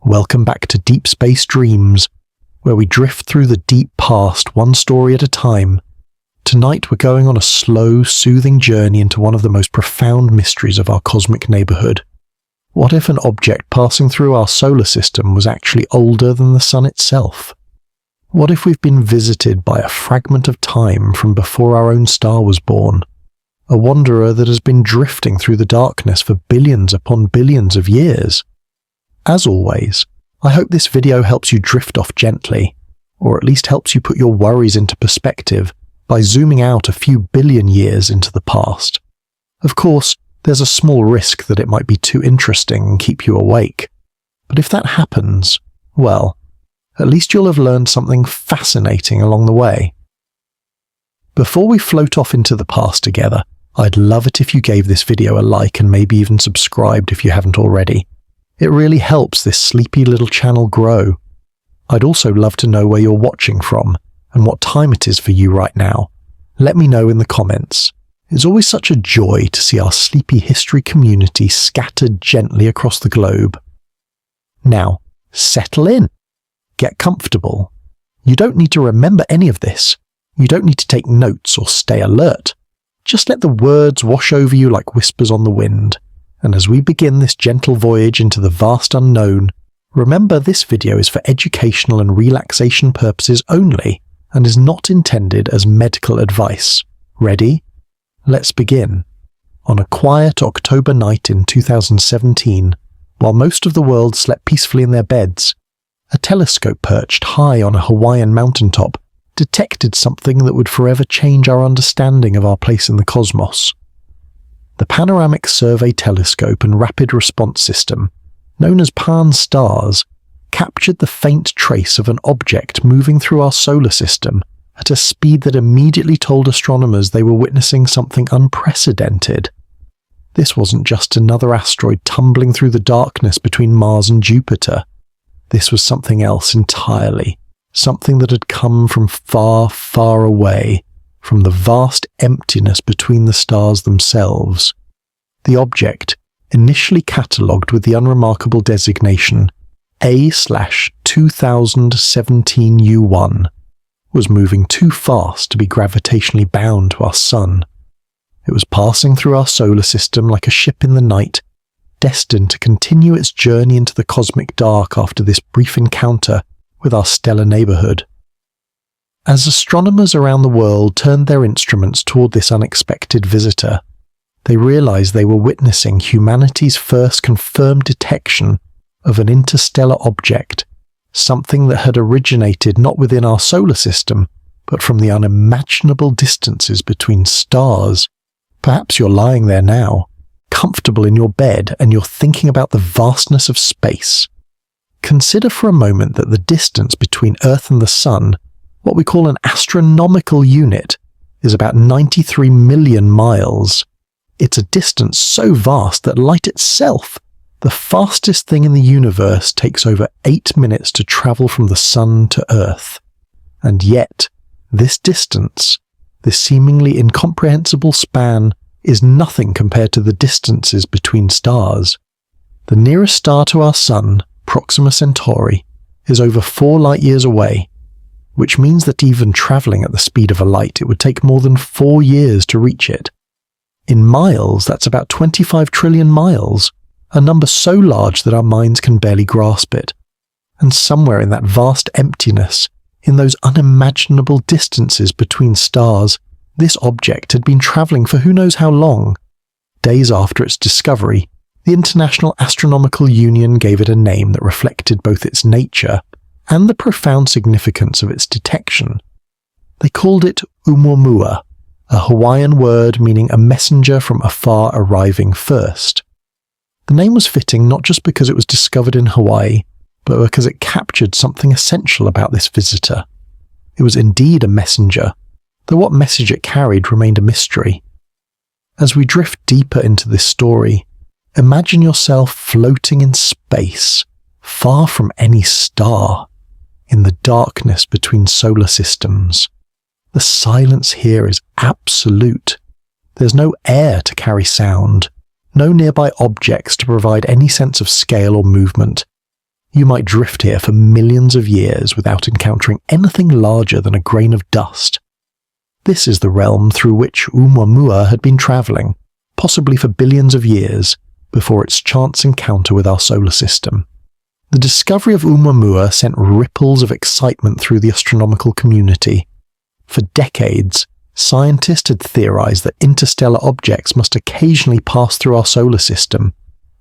Welcome back to Deep Space Dreams, where we drift through the deep past one story at a time. Tonight we're going on a slow, soothing journey into one of the most profound mysteries of our cosmic neighborhood. What if an object passing through our solar system was actually older than the sun itself? What if we've been visited by a fragment of time from before our own star was born? A wanderer that has been drifting through the darkness for billions upon billions of years? As always, I hope this video helps you drift off gently, or at least helps you put your worries into perspective by zooming out a few billion years into the past. Of course, there's a small risk that it might be too interesting and keep you awake. But if that happens, well, at least you'll have learned something fascinating along the way. Before we float off into the past together, I'd love it if you gave this video a like and maybe even subscribed if you haven't already. It really helps this sleepy little channel grow. I'd also love to know where you're watching from and what time it is for you right now. Let me know in the comments. It's always such a joy to see our sleepy history community scattered gently across the globe. Now, settle in. Get comfortable. You don't need to remember any of this. You don't need to take notes or stay alert. Just let the words wash over you like whispers on the wind. And as we begin this gentle voyage into the vast unknown, remember this video is for educational and relaxation purposes only and is not intended as medical advice. Ready? Let's begin. On a quiet October night in 2017, while most of the world slept peacefully in their beds, a telescope perched high on a Hawaiian mountaintop detected something that would forever change our understanding of our place in the cosmos. The Panoramic Survey Telescope and Rapid Response System, known as PAN-STARRS, captured the faint trace of an object moving through our solar system at a speed that immediately told astronomers they were witnessing something unprecedented. This wasn't just another asteroid tumbling through the darkness between Mars and Jupiter. This was something else entirely, something that had come from far, far away, from the vast emptiness between the stars themselves. The object, initially catalogued with the unremarkable designation A/2017U1, was moving too fast to be gravitationally bound to our sun. It was passing through our solar system like a ship in the night, destined to continue its journey into the cosmic dark after this brief encounter with our stellar neighborhood. As astronomers around the world turned their instruments toward this unexpected visitor, they realized they were witnessing humanity's first confirmed detection of an interstellar object, something that had originated not within our solar system, but from the unimaginable distances between stars. Perhaps you're lying there now, comfortable in your bed, and you're thinking about the vastness of space. Consider for a moment that the distance between Earth and the Sun, what we call an astronomical unit, is about 93 million miles. It's a distance so vast that light itself, the fastest thing in the universe, takes over 8 minutes to travel from the Sun to Earth. And yet, this distance, this seemingly incomprehensible span, is nothing compared to the distances between stars. The nearest star to our Sun, Proxima Centauri, is over 4 light-years away, which means that even travelling at the speed of a light, it would take more than 4 years to reach it. In miles, that's about 25 trillion miles, a number so large that our minds can barely grasp it. And somewhere in that vast emptiness, in those unimaginable distances between stars, this object had been travelling for who knows how long. Days after its discovery, the International Astronomical Union gave it a name that reflected both its nature and the profound significance of its detection. They called it Oumuamua, a Hawaiian word meaning a messenger from afar arriving first. The name was fitting not just because it was discovered in Hawaii, but because it captured something essential about this visitor. It was indeed a messenger, though what message it carried remained a mystery. As we drift deeper into this story, imagine yourself floating in space, far from any star, in the darkness between solar systems. The silence here is absolute. There's no air to carry sound, no nearby objects to provide any sense of scale or movement. you might drift here for millions of years without encountering anything larger than a grain of dust. This is the realm through which Oumuamua had been travelling, possibly for billions of years, before its chance encounter with our solar system. The discovery of Oumuamua sent ripples of excitement through the astronomical community. For decades, scientists had theorized that interstellar objects must occasionally pass through our solar system.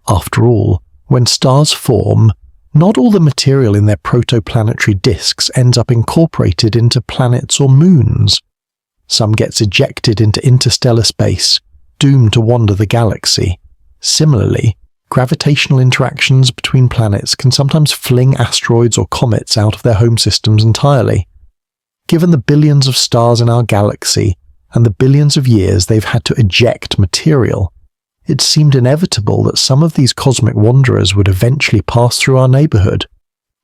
After all, when stars form, not all the material in their protoplanetary disks ends up incorporated into planets or moons. Some gets ejected into interstellar space, doomed to wander the galaxy. Similarly, gravitational interactions between planets can sometimes fling asteroids or comets out of their home systems entirely. Given the billions of stars in our galaxy and the billions of years they've had to eject material, it seemed inevitable that some of these cosmic wanderers would eventually pass through our neighborhood.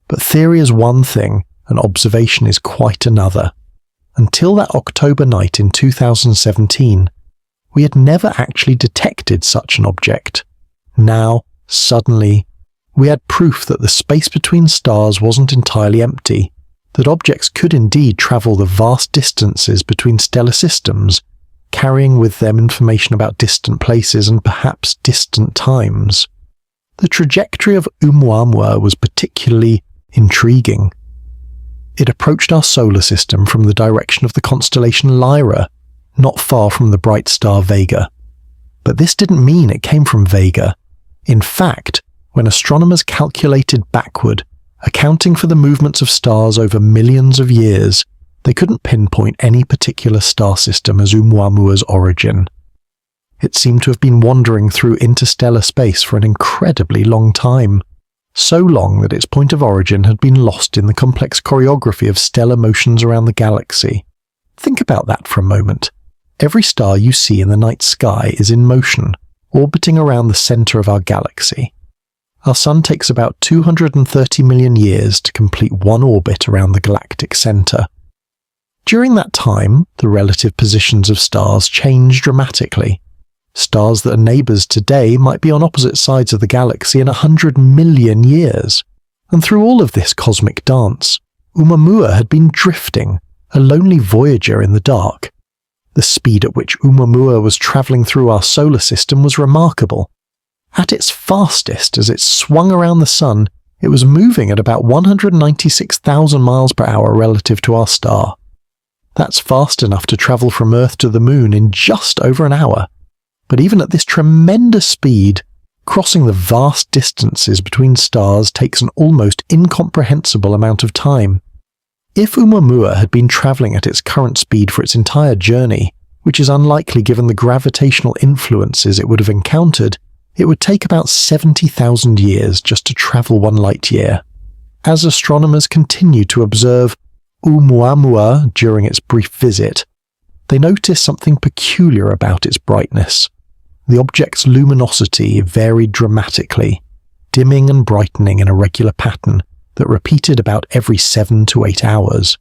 But theory is one thing, and observation is quite another. Until that October night in 2017, we had never actually detected such an object. Now, suddenly, we had proof that the space between stars wasn't entirely empty, that objects could indeed travel the vast distances between stellar systems, carrying with them information about distant places and perhaps distant times. The trajectory of Oumuamua was particularly intriguing. It approached our solar system from the direction of the constellation Lyra, not far from the bright star Vega. But this didn't mean it came from Vega. In fact, when astronomers calculated backward, accounting for the movements of stars over millions of years, they couldn't pinpoint any particular star system as Oumuamua's origin. It seemed to have been wandering through interstellar space for an incredibly long time, so long that its point of origin had been lost in the complex choreography of stellar motions around the galaxy. Think about that for a moment. Every star you see in the night sky is in motion, orbiting around the center of our galaxy. Our Sun takes about 230 million years to complete one orbit around the galactic center. During that time, the relative positions of stars change dramatically. Stars that are neighbors today might be on opposite sides of the galaxy in 100 million years. And through all of this cosmic dance, Oumuamua had been drifting, a lonely voyager in the dark. The speed at which Oumuamua was travelling through our solar system was remarkable. At its fastest, as it swung around the Sun, it was moving at about 196,000 miles per hour relative to our star. That's fast enough to travel from Earth to the Moon in just over an hour. But even at this tremendous speed, crossing the vast distances between stars takes an almost incomprehensible amount of time. If Oumuamua had been travelling at its current speed for its entire journey, which is unlikely given the gravitational influences it would have encountered, it would take about 70,000 years just to travel 1 light year. As astronomers continued to observe Oumuamua during its brief visit, they noticed something peculiar about its brightness. The object's luminosity varied dramatically, dimming and brightening in a regular pattern that repeated about every 7 to 8 hours.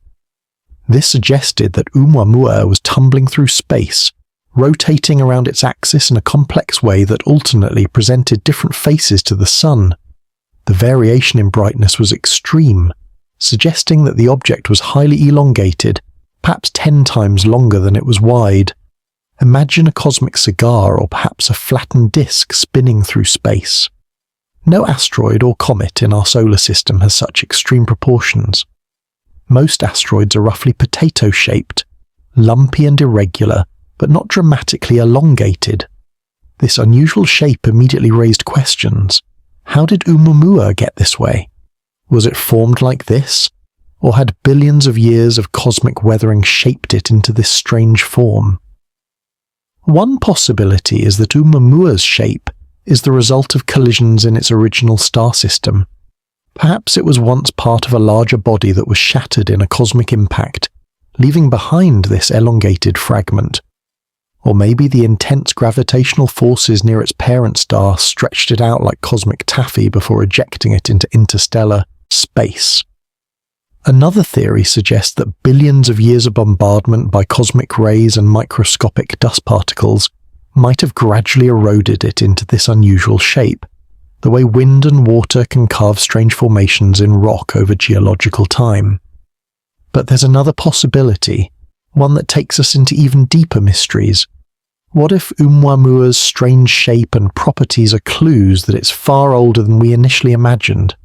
This suggested that Oumuamua was tumbling through space, rotating around its axis in a complex way that alternately presented different faces to the Sun. The variation in brightness was extreme, suggesting that the object was highly elongated, perhaps 10 times longer than it was wide. Imagine a cosmic cigar or perhaps a flattened disk spinning through space. No asteroid or comet in our solar system has such extreme proportions. Most asteroids are roughly potato-shaped, lumpy and irregular, but not dramatically elongated. This unusual shape immediately raised questions. How did Oumuamua get this way? Was it formed like this? Or had billions of years of cosmic weathering shaped it into this strange form? One possibility is that Oumuamua's shape is the result of collisions in its original star system. Perhaps it was once part of a larger body that was shattered in a cosmic impact, leaving behind this elongated fragment. Or maybe the intense gravitational forces near its parent star stretched it out like cosmic taffy before ejecting it into interstellar space. Another theory suggests that billions of years of bombardment by cosmic rays and microscopic dust particles might have gradually eroded it into this unusual shape. the way wind and water can carve strange formations in rock over geological time. But there's another possibility, one that takes us into even deeper mysteries. What if Oumuamua's strange shape and properties are clues that it's far older than we initially imagined?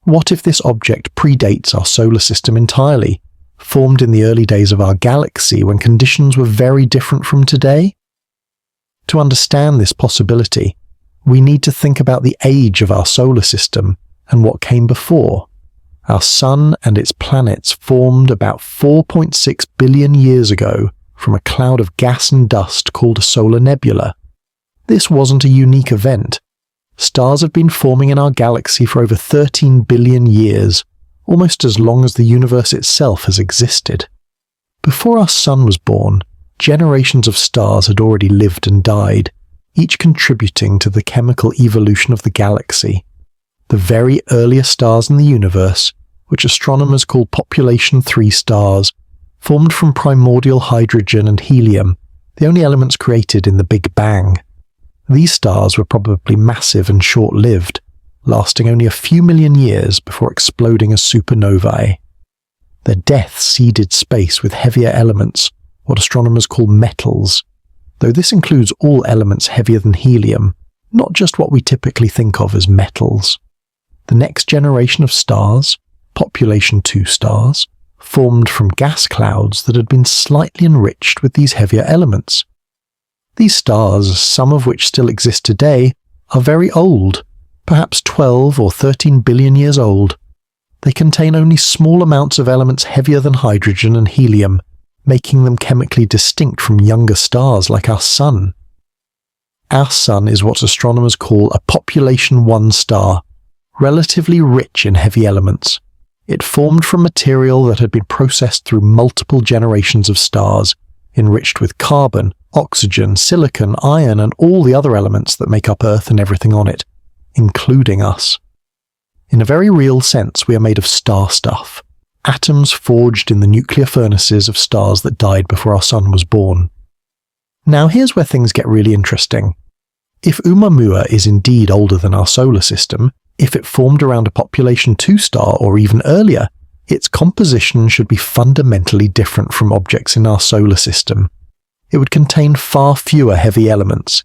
What if this object predates our solar system entirely, formed in the early days of our galaxy when conditions were very different from today? To understand this possibility, we need to think about the age of our solar system and what came before. Our Sun and its planets formed about 4.6 billion years ago from a cloud of gas and dust called a solar nebula. This wasn't a unique event. Stars have been forming in our galaxy for over 13 billion years, almost as long as the universe itself has existed. Before our Sun was born, generations of stars had already lived and died, each contributing to the chemical evolution of the galaxy. The very earliest stars in the universe, which astronomers call population 3 stars, formed from primordial hydrogen and helium, the only elements created in the Big Bang. These stars were probably massive and short-lived, lasting only a few million years before exploding as supernovae. Their death seeded space with heavier elements, what astronomers call metals, though this includes all elements heavier than helium, not just what we typically think of as metals. The next generation of stars, population 2 stars, formed from gas clouds that had been slightly enriched with these heavier elements. These stars, some of which still exist today, are very old, perhaps 12 or 13 billion years old. They contain only small amounts of elements heavier than hydrogen and helium, making them chemically distinct from younger stars like our Sun. Our Sun is what astronomers call a population 1 star, relatively rich in heavy elements. It formed from material that had been processed through multiple generations of stars, enriched with carbon, oxygen, silicon, iron, and all the other elements that make up Earth and everything on it, including us. In a very real sense, we are made of star stuff, atoms forged in the nuclear furnaces of stars that died before our Sun was born. Now here's where things get really interesting. If Oumuamua is indeed older than our solar system, if it formed around a population 2 star or even earlier, its composition should be fundamentally different from objects in our solar system. It would contain far fewer heavy elements,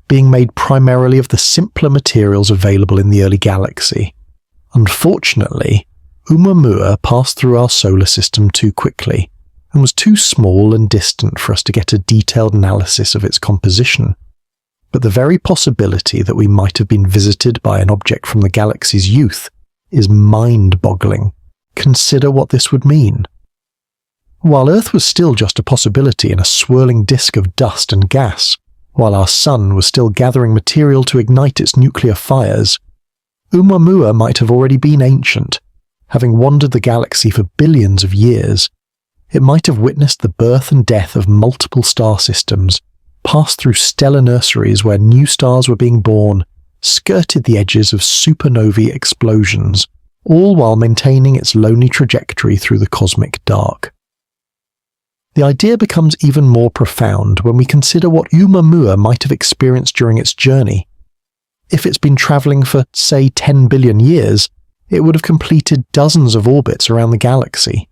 being made primarily of the simpler materials available in the early galaxy. Unfortunately, Oumuamua passed through our solar system too quickly, and was too small and distant for us to get a detailed analysis of its composition. But the very possibility that we might have been visited by an object from the galaxy's youth is mind-boggling. Consider what this would mean. While Earth was still just a possibility in a swirling disk of dust and gas, while our Sun was still gathering material to ignite its nuclear fires, Oumuamua might have already been ancient, having wandered the galaxy for billions of years. It might have witnessed the birth and death of multiple star systems, passed through stellar nurseries where new stars were being born, skirted the edges of supernovae explosions, all while maintaining its lonely trajectory through the cosmic dark. The idea becomes even more profound when we consider what Oumuamua might have experienced during its journey. If it's been travelling for, say, 10 billion years, it would have completed dozens of orbits around the galaxy.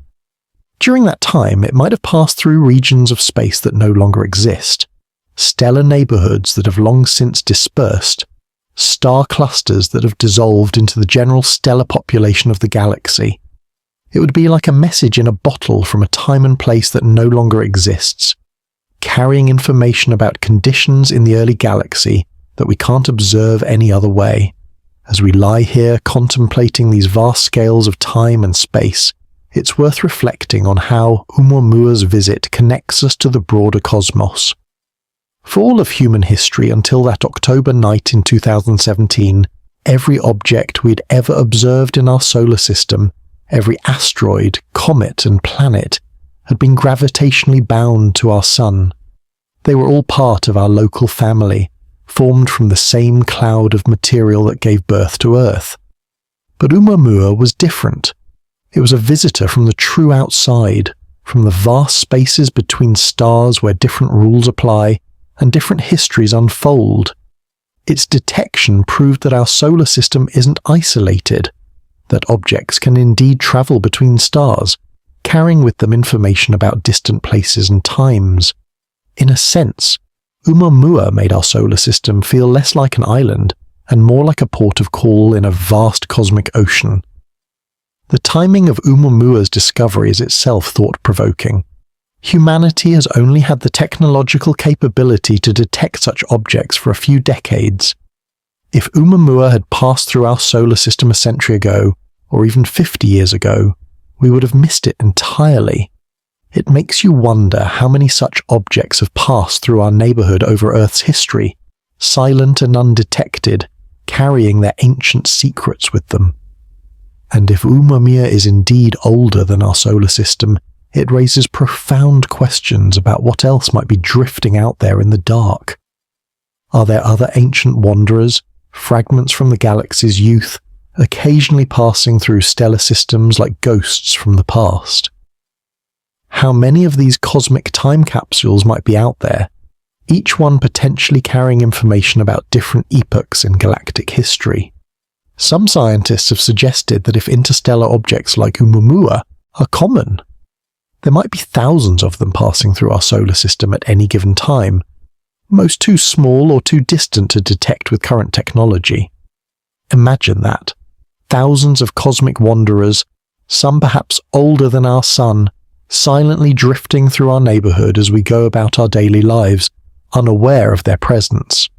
During that time, it might have passed through regions of space that no longer exist, stellar neighbourhoods that have long since dispersed, star clusters that have dissolved into the general stellar population of the galaxy. It would be like a message in a bottle from a time and place that no longer exists, carrying information about conditions in the early galaxy that we can't observe any other way. As we lie here contemplating these vast scales of time and space, it's worth reflecting on how Oumuamua's visit connects us to the broader cosmos. For all of human history until that October night in 2017, every object we'd ever observed in our solar system, every asteroid, comet and planet, had been gravitationally bound to our Sun. They were all part of our local family, formed from the same cloud of material that gave birth to Earth. But Oumuamua was different. It was a visitor from the true outside, from the vast spaces between stars where different rules apply and different histories unfold. Its detection proved that our solar system isn't isolated, that objects can indeed travel between stars, carrying with them information about distant places and times. In a sense, Oumuamua made our solar system feel less like an island and more like a port of call in a vast cosmic ocean. The timing of Oumuamua's discovery is itself thought-provoking. Humanity has only had the technological capability to detect such objects for a few decades. If Oumuamua had passed through our solar system a century ago, or even 50 years ago, we would have missed it entirely. It makes you wonder how many such objects have passed through our neighborhood over Earth's history, silent and undetected, carrying their ancient secrets with them. And if Oumuamua is indeed older than our solar system, it raises profound questions about what else might be drifting out there in the dark. Are there other ancient wanderers, fragments from the galaxy's youth, occasionally passing through stellar systems like ghosts from the past? How many of these cosmic time capsules might be out there, each one potentially carrying information about different epochs in galactic history? Some scientists have suggested that if interstellar objects like Oumuamua are common, there might be thousands of them passing through our solar system at any given time, most too small or too distant to detect with current technology. Imagine that. Thousands of cosmic wanderers, some perhaps older than our sun, silently drifting through our neighborhood as we go about our daily lives, unaware of their presence.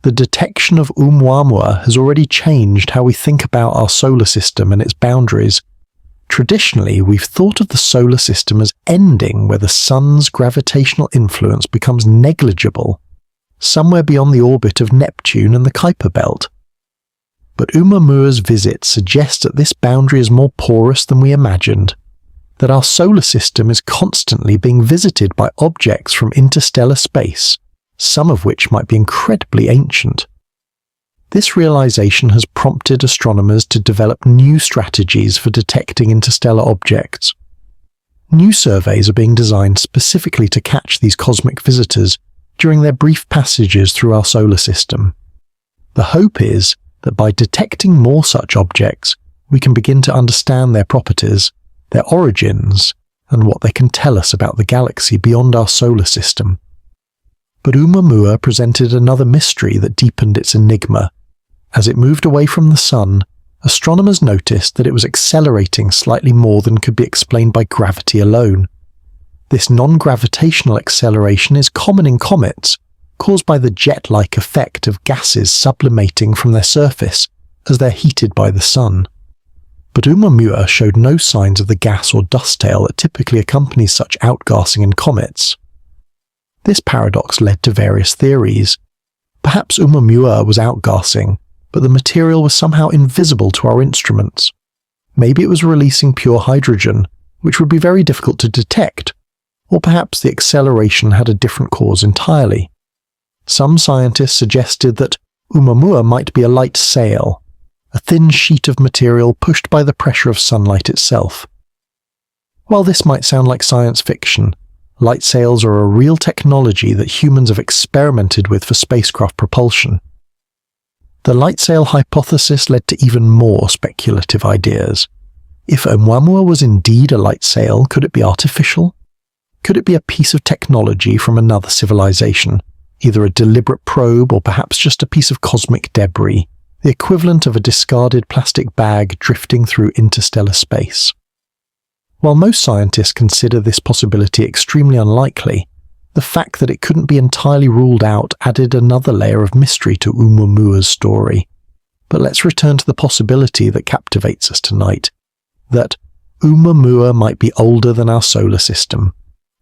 The detection of Oumuamua has already changed how we think about our solar system and its boundaries. Traditionally, we've thought of the solar system as ending where the sun's gravitational influence becomes negligible, somewhere beyond the orbit of Neptune and the Kuiper Belt. But Oumuamua's visit suggests that this boundary is more porous than we imagined, that our solar system is constantly being visited by objects from interstellar space, some of which might be incredibly ancient. This realization has prompted astronomers to develop new strategies for detecting interstellar objects. New surveys are being designed specifically to catch these cosmic visitors during their brief passages through our solar system. The hope is that by detecting more such objects, we can begin to understand their properties, their origins, and what they can tell us about the galaxy beyond our solar system. But Oumuamua presented another mystery that deepened its enigma. As it moved away from the sun, astronomers noticed that it was accelerating slightly more than could be explained by gravity alone. This non-gravitational acceleration is common in comets, caused by the jet-like effect of gases sublimating from their surface as they're heated by the sun. But Oumuamua showed no signs of the gas or dust tail that typically accompanies such outgassing in comets. This paradox led to various theories. Perhaps Oumuamua was outgassing, but the material was somehow invisible to our instruments. Maybe it was releasing pure hydrogen, which would be very difficult to detect, or perhaps the acceleration had a different cause entirely. Some scientists suggested that Oumuamua might be a light sail, a thin sheet of material pushed by the pressure of sunlight itself. While this might sound like science fiction, light sails are a real technology that humans have experimented with for spacecraft propulsion. The light sail hypothesis led to even more speculative ideas. If Oumuamua was indeed a light sail, could it be artificial? Could it be a piece of technology from another civilization, either a deliberate probe or perhaps just a piece of cosmic debris, the equivalent of a discarded plastic bag drifting through interstellar space? While most scientists consider this possibility extremely unlikely, the fact that it couldn't be entirely ruled out added another layer of mystery to Oumuamua's story. But let's return to the possibility that captivates us tonight, that Oumuamua might be older than our solar system.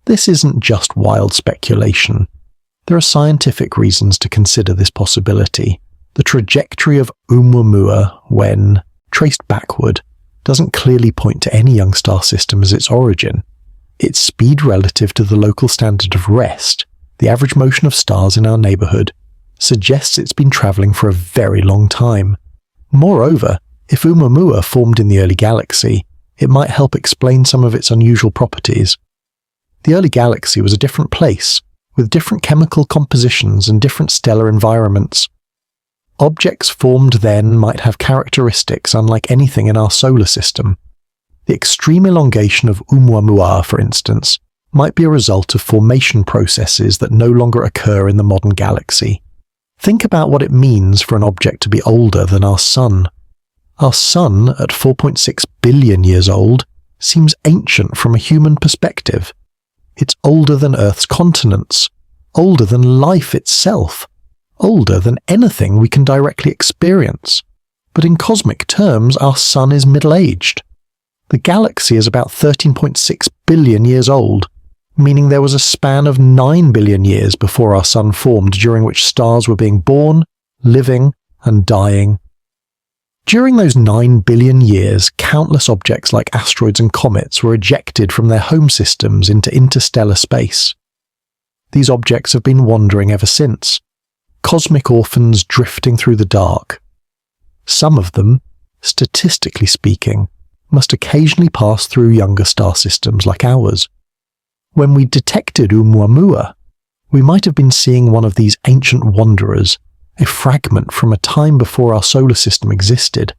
This isn't just wild speculation. There are scientific reasons to consider this possibility. The trajectory of Oumuamua, when traced backward, doesn't clearly point to any young star system as its origin. Its speed relative to the local standard of rest, the average motion of stars in our neighborhood, suggests it's been traveling for a very long time. Moreover, if Oumuamua formed in the early galaxy, it might help explain some of its unusual properties. The early galaxy was a different place, with different chemical compositions and different stellar environments. Objects formed then might have characteristics unlike anything in our solar system. The extreme elongation of Oumuamua, for instance, might be a result of formation processes that no longer occur in the modern galaxy. Think about what it means for an object to be older than our Sun. Our Sun, at 4.6 billion years old, seems ancient from a human perspective. It's older than Earth's continents, older than life itself, older than anything we can directly experience. But in cosmic terms, our Sun is middle-aged. The galaxy is about 13.6 billion years old, meaning there was a span of 9 billion years before our Sun formed, during which stars were being born, living, and dying. During those 9 billion years, countless objects like asteroids and comets were ejected from their home systems into interstellar space. These objects have been wandering ever since, cosmic orphans drifting through the dark. Some of them, statistically speaking, must occasionally pass through younger star systems like ours. When we detected Oumuamua, we might have been seeing one of these ancient wanderers, a fragment from a time before our solar system existed.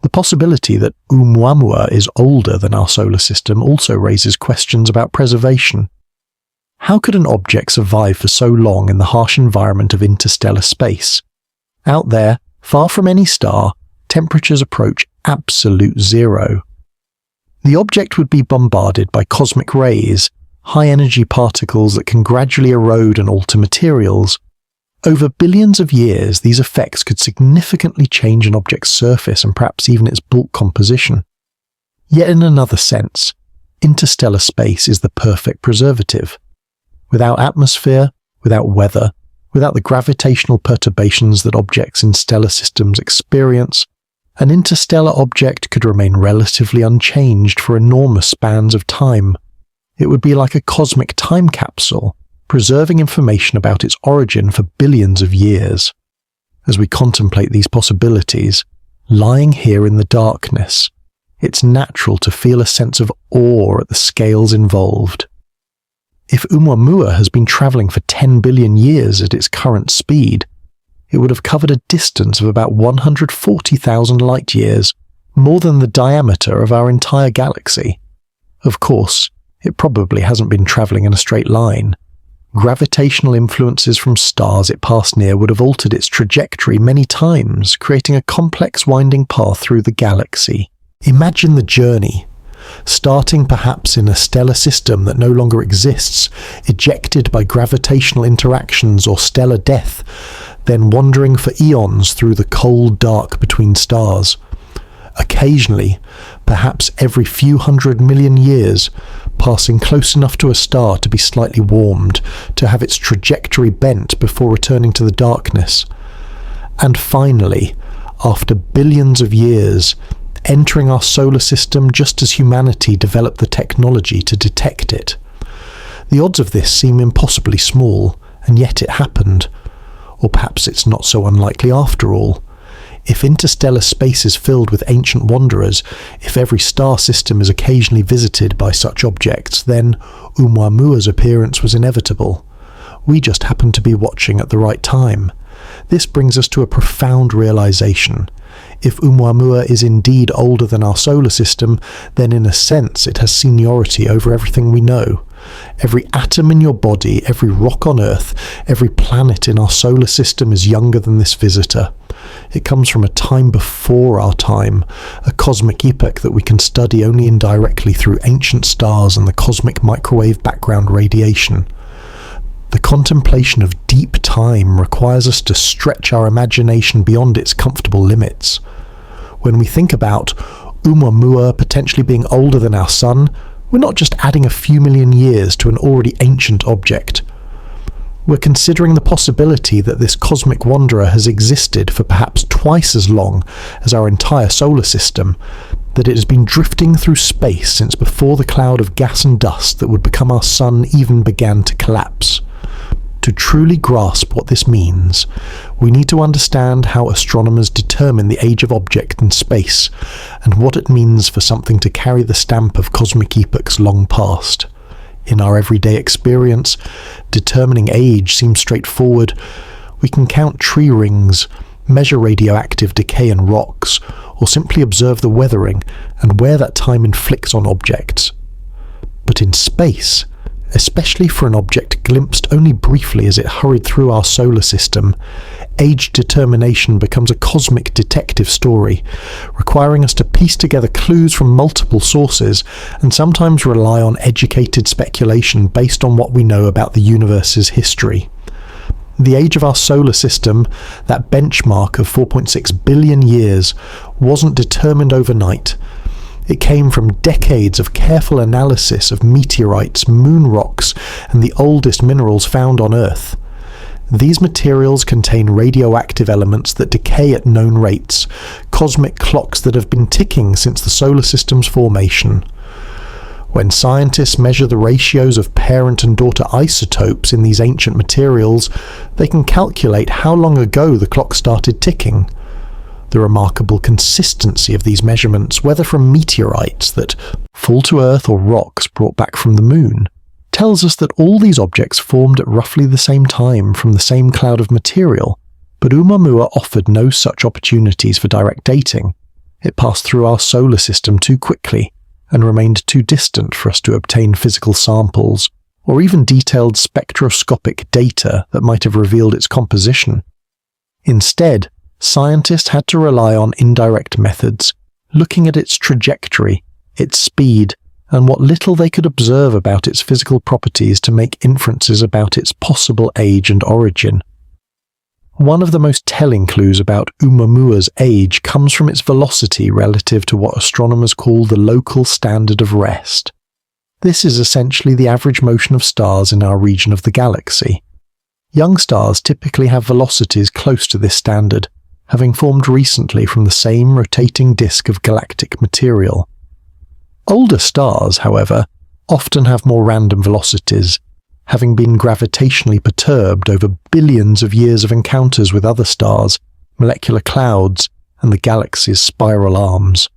The possibility that Oumuamua is older than our solar system also raises questions about preservation. How could an object survive for so long in the harsh environment of interstellar space? Out there, far from any star, temperatures approach absolute zero. The object would be bombarded by cosmic rays, high-energy particles that can gradually erode and alter materials. Over billions of years, these effects could significantly change an object's surface and perhaps even its bulk composition. Yet in another sense, interstellar space is the perfect preservative. Without atmosphere, without weather, without the gravitational perturbations that objects in stellar systems experience, an interstellar object could remain relatively unchanged for enormous spans of time. It would be like a cosmic time capsule, preserving information about its origin for billions of years. As we contemplate these possibilities, lying here in the darkness, it's natural to feel a sense of awe at the scales involved. If Oumuamua has been travelling for 10 billion years at its current speed, it would have covered a distance of about 140,000 light-years, more than the diameter of our entire galaxy. Of course, it probably hasn't been travelling in a straight line. Gravitational influences from stars it passed near would have altered its trajectory many times, creating a complex winding path through the galaxy. Imagine the journey. Starting perhaps in a stellar system that no longer exists, ejected by gravitational interactions or stellar death, then wandering for eons through the cold dark between stars. Occasionally, perhaps every few 100 million years, passing close enough to a star to be slightly warmed, to have its trajectory bent before returning to the darkness. And finally, after billions of years, entering our solar system just as humanity developed the technology to detect it. The odds of this seem impossibly small, and yet it happened. Or perhaps it's not so unlikely after all. If interstellar space is filled with ancient wanderers, if every star system is occasionally visited by such objects, then Oumuamua's appearance was inevitable. We just happened to be watching at the right time. This brings us to a profound realization. If Oumuamua is indeed older than our solar system, then in a sense it has seniority over everything we know. Every atom in your body, every rock on Earth, every planet in our solar system is younger than this visitor. It comes from a time before our time, a cosmic epoch that we can study only indirectly through ancient stars and the cosmic microwave background radiation. The contemplation of deep time requires us to stretch our imagination beyond its comfortable limits. When we think about Oumuamua potentially being older than our Sun, we're not just adding a few million years to an already ancient object. We're considering the possibility that this cosmic wanderer has existed for perhaps twice as long as our entire solar system, that it has been drifting through space since before the cloud of gas and dust that would become our Sun even began to collapse. To truly grasp what this means, we need to understand how astronomers determine the age of object in space, and what it means for something to carry the stamp of cosmic epochs long past. In our everyday experience, determining age seems straightforward. We can count tree rings, measure radioactive decay in rocks, or simply observe the weathering and where that time inflicts on objects. But in space, especially for an object glimpsed only briefly as it hurried through our solar system, age determination becomes a cosmic detective story, requiring us to piece together clues from multiple sources and sometimes rely on educated speculation based on what we know about the universe's history. The age of our solar system, that benchmark of 4.6 billion years, wasn't determined overnight. It came from decades of careful analysis of meteorites, moon rocks, and the oldest minerals found on Earth. These materials contain radioactive elements that decay at known rates, cosmic clocks that have been ticking since the solar system's formation. When scientists measure the ratios of parent and daughter isotopes in these ancient materials, they can calculate how long ago the clock started ticking. The remarkable consistency of these measurements, whether from meteorites that fall to Earth or rocks brought back from the moon, tells us that all these objects formed at roughly the same time from the same cloud of material, but Oumuamua offered no such opportunities for direct dating. It passed through our solar system too quickly, and remained too distant for us to obtain physical samples, or even detailed spectroscopic data that might have revealed its composition. Instead, scientists had to rely on indirect methods, looking at its trajectory, its speed, and what little they could observe about its physical properties to make inferences about its possible age and origin. One of the most telling clues about Oumuamua's age comes from its velocity relative to what astronomers call the local standard of rest. This is essentially the average motion of stars in our region of the galaxy. Young stars typically have velocities close to this standard, having formed recently from the same rotating disk of galactic material. Older stars, however, often have more random velocities, having been gravitationally perturbed over billions of years of encounters with other stars, molecular clouds, and the galaxy's spiral arms.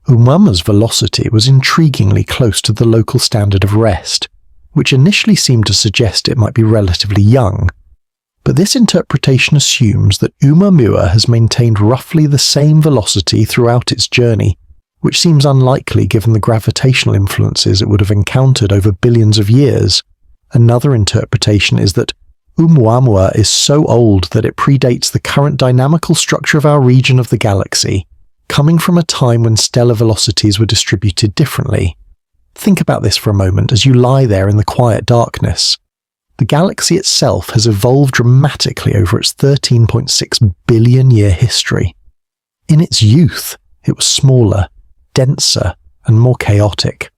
Oumuamua's velocity was intriguingly close to the local standard of rest, which initially seemed to suggest it might be relatively young. But this interpretation assumes that Oumuamua has maintained roughly the same velocity throughout its journey, which seems unlikely given the gravitational influences it would have encountered over billions of years. Another interpretation is that Oumuamua is so old that it predates the current dynamical structure of our region of the galaxy, coming from a time when stellar velocities were distributed differently. Think about this for a moment as you lie there in the quiet darkness. The galaxy itself has evolved dramatically over its 13.6 billion year history. In its youth, it was smaller, denser, and more chaotic.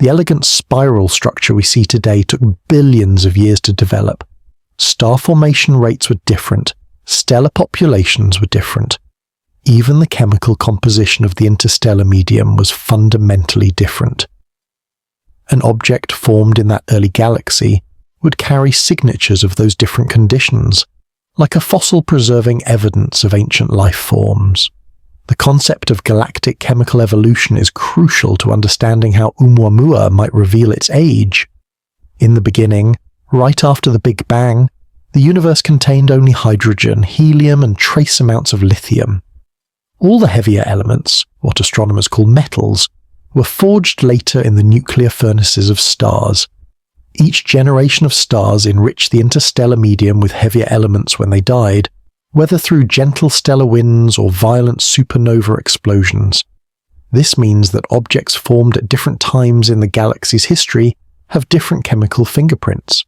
The elegant spiral structure we see today took billions of years to develop. Star formation rates were different, stellar populations were different. Even the chemical composition of the interstellar medium was fundamentally different. An object formed in that early galaxy would carry signatures of those different conditions, like a fossil preserving evidence of ancient life forms. The concept of galactic chemical evolution is crucial to understanding how Oumuamua might reveal its age. In the beginning, right after the Big Bang, the universe contained only hydrogen, helium, and trace amounts of lithium. All the heavier elements, what astronomers call metals, were forged later in the nuclear furnaces of stars. Each generation of stars enriched the interstellar medium with heavier elements when they died, whether through gentle stellar winds or violent supernova explosions. This means that objects formed at different times in the galaxy's history have different chemical fingerprints.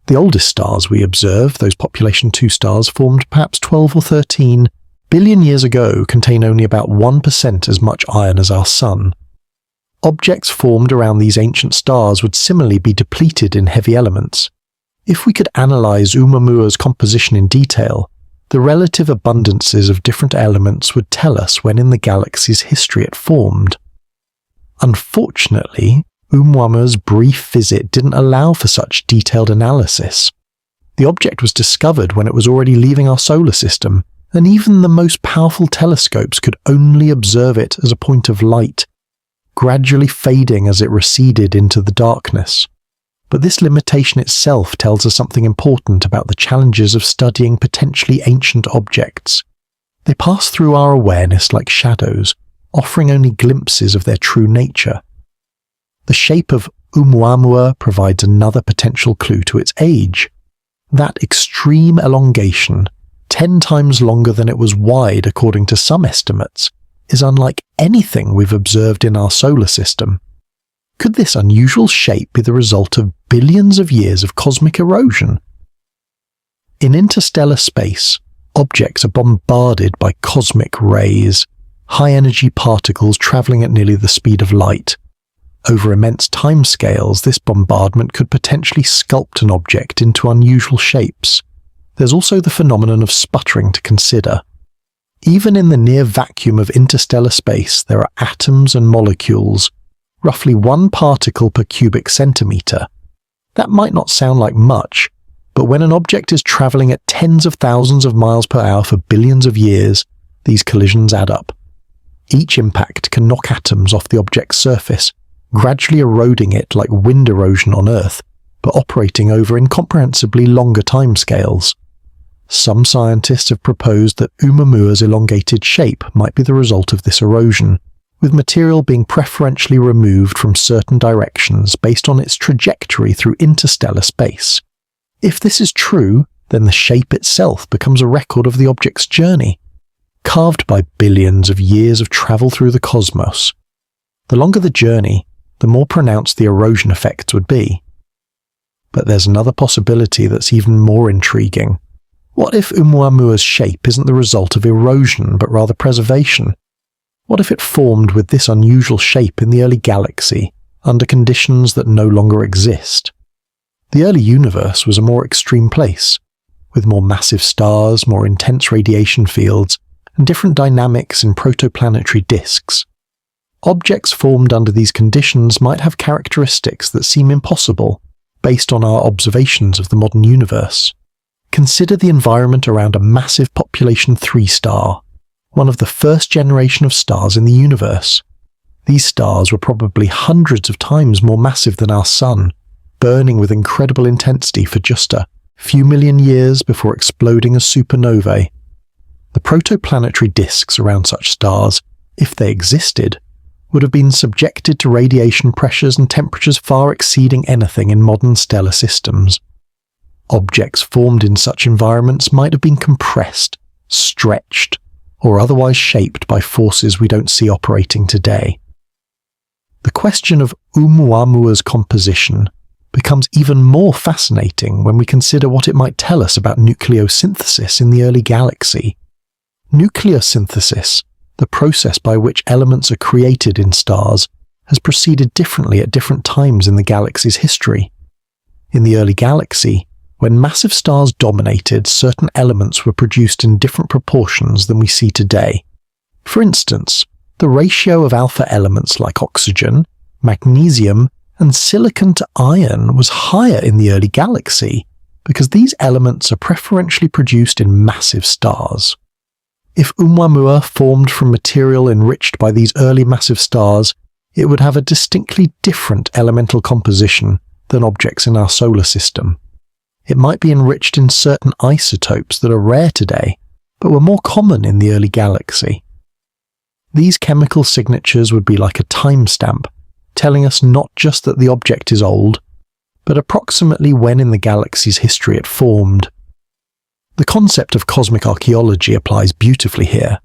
The oldest stars we observe, those population 2 stars formed perhaps 12 or 13 billion years ago, contain only about 1% as much iron as our Sun. Objects formed around these ancient stars would similarly be depleted in heavy elements. If we could analyze Oumuamua's composition in detail, the relative abundances of different elements would tell us when in the galaxy's history it formed. Unfortunately, Oumuamua's brief visit didn't allow for such detailed analysis. The object was discovered when it was already leaving our solar system, and even the most powerful telescopes could only observe it as a point of light, gradually fading as it receded into the darkness. But this limitation itself tells us something important about the challenges of studying potentially ancient objects. They pass through our awareness like shadows, offering only glimpses of their true nature. The shape of Oumuamua provides another potential clue to its age. That extreme elongation, 10 times longer than it was wide according to some estimates, is unlike anything we've observed in our solar system. Could this unusual shape be the result of billions of years of cosmic erosion? In interstellar space, objects are bombarded by cosmic rays, high-energy particles traveling at nearly the speed of light. Over immense timescales, this bombardment could potentially sculpt an object into unusual shapes. There's also the phenomenon of sputtering to consider. Even in the near vacuum of interstellar space, there are atoms and molecules, roughly 1 particle per cubic centimetre. That might not sound like much, but when an object is travelling at tens of thousands of miles per hour for billions of years, these collisions add up. Each impact can knock atoms off the object's surface, gradually eroding it like wind erosion on Earth, but operating over incomprehensibly longer timescales. Some scientists have proposed that Oumuamua's elongated shape might be the result of this erosion, with material being preferentially removed from certain directions based on its trajectory through interstellar space. If this is true, then the shape itself becomes a record of the object's journey, carved by billions of years of travel through the cosmos. The longer the journey, the more pronounced the erosion effects would be. But there's another possibility that's even more intriguing. What if Oumuamua's shape isn't the result of erosion but rather preservation? What if it formed with this unusual shape in the early galaxy, under conditions that no longer exist? The early universe was a more extreme place, with more massive stars, more intense radiation fields, and different dynamics in protoplanetary disks. Objects formed under these conditions might have characteristics that seem impossible, based on our observations of the modern universe. Consider the environment around a massive population 3 star, one of the first generation of stars in the universe. These stars were probably hundreds of times more massive than our Sun, burning with incredible intensity for just a few million years before exploding as supernovae. The protoplanetary disks around such stars, if they existed, would have been subjected to radiation pressures and temperatures far exceeding anything in modern stellar systems. Objects formed in such environments might have been compressed, stretched, or otherwise shaped by forces we don't see operating today. The question of Oumuamua's composition becomes even more fascinating when we consider what it might tell us about nucleosynthesis in the early galaxy. Nucleosynthesis, the process by which elements are created in stars, has proceeded differently at different times in the galaxy's history. In the early galaxy, when massive stars dominated, certain elements were produced in different proportions than we see today. For instance, the ratio of alpha elements like oxygen, magnesium, and silicon to iron was higher in the early galaxy because these elements are preferentially produced in massive stars. If Oumuamua formed from material enriched by these early massive stars, it would have a distinctly different elemental composition than objects in our solar system. It might be enriched in certain isotopes that are rare today, but were more common in the early galaxy. These chemical signatures would be like a timestamp, telling us not just that the object is old, but approximately when in the galaxy's history it formed. The concept of cosmic archaeology applies beautifully here.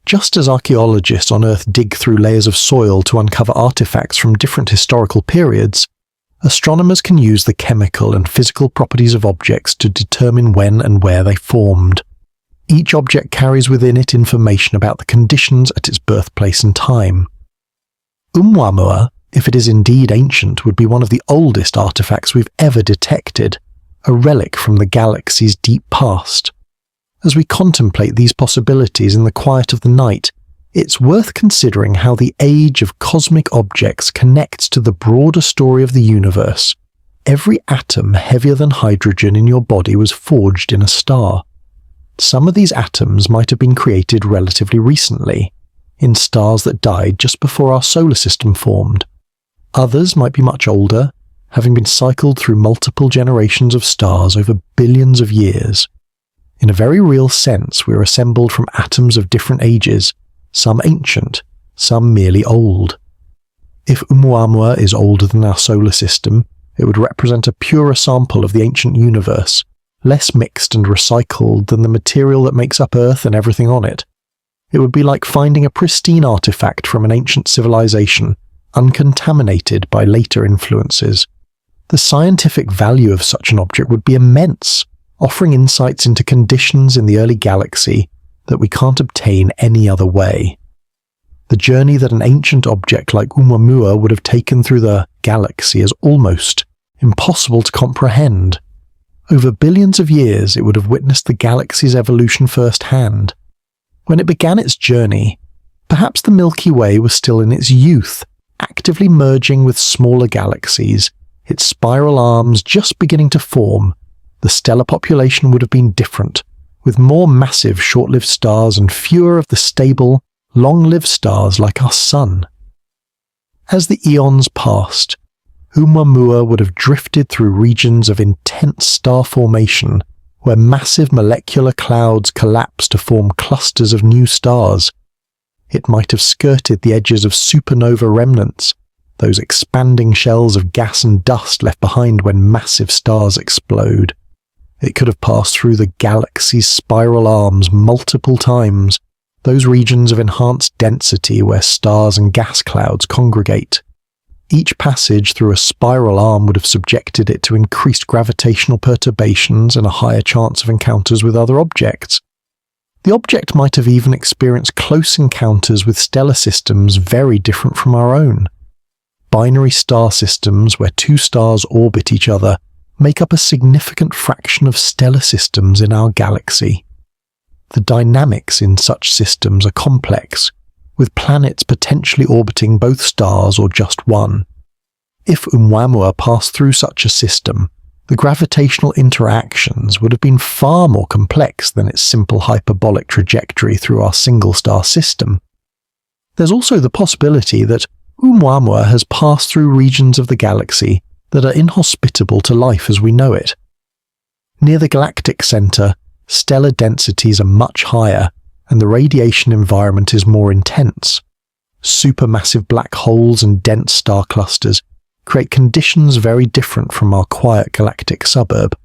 Just as archaeologists on Earth dig through layers of soil to uncover artifacts from different historical periods, astronomers can use the chemical and physical properties of objects to determine when and where they formed. Each object carries within it information about the conditions at its birthplace and time. Oumuamua, if it is indeed ancient, would be one of the oldest artifacts we've ever detected, a relic from the galaxy's deep past. As we contemplate these possibilities in the quiet of the night, it's worth considering how the age of cosmic objects connects to the broader story of the universe. Every atom heavier than hydrogen in your body was forged in a star. Some of these atoms might have been created relatively recently, in stars that died just before our solar system formed. Others might be much older, having been cycled through multiple generations of stars over billions of years. In a very real sense, we're assembled from atoms of different ages, some ancient, some merely old. If Oumuamua is older than our solar system, it would represent a purer sample of the ancient universe, less mixed and recycled than the material that makes up Earth and everything on it. It would be like finding a pristine artifact from an ancient civilization, uncontaminated by later influences. The scientific value of such an object would be immense, offering insights into conditions in the early galaxy that we can't obtain any other way. The journey that an ancient object like Oumuamua would have taken through the galaxy is almost impossible to comprehend. Over billions of years, it would have witnessed the galaxy's evolution firsthand. When it began its journey, perhaps the Milky Way was still in its youth, actively merging with smaller galaxies, its spiral arms just beginning to form. The stellar population would have been different, with more massive short-lived stars and fewer of the stable, long-lived stars like our Sun. As the eons passed, Oumuamua would have drifted through regions of intense star formation, where massive molecular clouds collapsed to form clusters of new stars. It might have skirted the edges of supernova remnants, those expanding shells of gas and dust left behind when massive stars explode. It could have passed through the galaxy's spiral arms multiple times, those regions of enhanced density where stars and gas clouds congregate. Each passage through a spiral arm would have subjected it to increased gravitational perturbations and a higher chance of encounters with other objects. The object might have even experienced close encounters with stellar systems very different from our own. Binary star systems where two stars orbit each other make up a significant fraction of stellar systems in our galaxy. The dynamics in such systems are complex, with planets potentially orbiting both stars or just one. If Oumuamua passed through such a system, the gravitational interactions would have been far more complex than its simple hyperbolic trajectory through our single-star system. There's also the possibility that Oumuamua has passed through regions of the galaxy that are inhospitable to life as we know it. Near the galactic center, stellar densities are much higher, and the radiation environment is more intense. Supermassive black holes and dense star clusters create conditions very different from our quiet galactic suburb.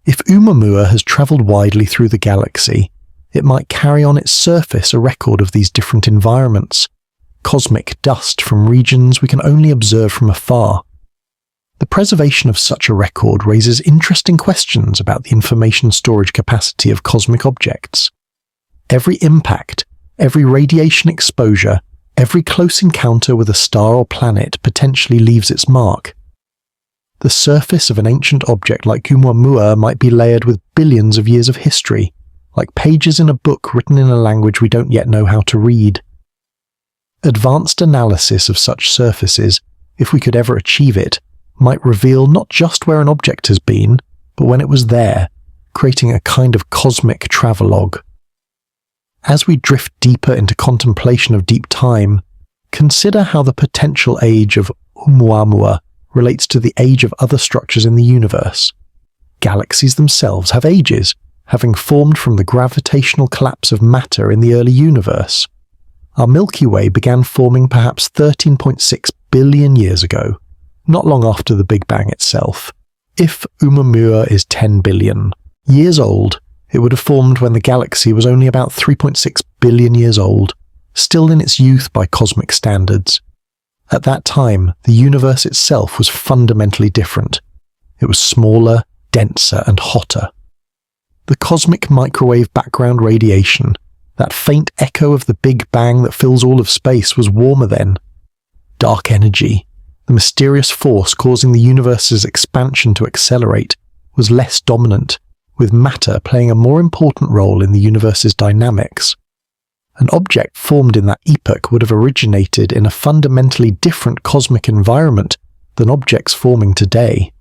If Oumuamua has traveled widely through the galaxy, it might carry on its surface a record of these different environments, cosmic dust from regions we can only observe from afar. The preservation of such a record raises interesting questions about the information storage capacity of cosmic objects. Every impact, every radiation exposure, every close encounter with a star or planet potentially leaves its mark. The surface of an ancient object like Oumuamua might be layered with billions of years of history, like pages in a book written in a language we don't yet know how to read. Advanced analysis of such surfaces, if we could ever achieve it, might reveal not just where an object has been, but when it was there, creating a kind of cosmic travelogue. As we drift deeper into contemplation of deep time, consider how the potential age of Oumuamua relates to the age of other structures in the universe. Galaxies themselves have ages, having formed from the gravitational collapse of matter in the early universe. Our Milky Way began forming perhaps 13.6 billion years ago, not long after the Big Bang itself. If Oumuamua is 10 billion years old, it would have formed when the galaxy was only about 3.6 billion years old, still in its youth by cosmic standards. At that time, the universe itself was fundamentally different. It was smaller, denser, and hotter. The cosmic microwave background radiation, that faint echo of the Big Bang that fills all of space, was warmer then. Dark energy, the mysterious force causing the universe's expansion to accelerate, was less dominant, with matter playing a more important role in the universe's dynamics. An object formed in that epoch would have originated in a fundamentally different cosmic environment than objects forming today.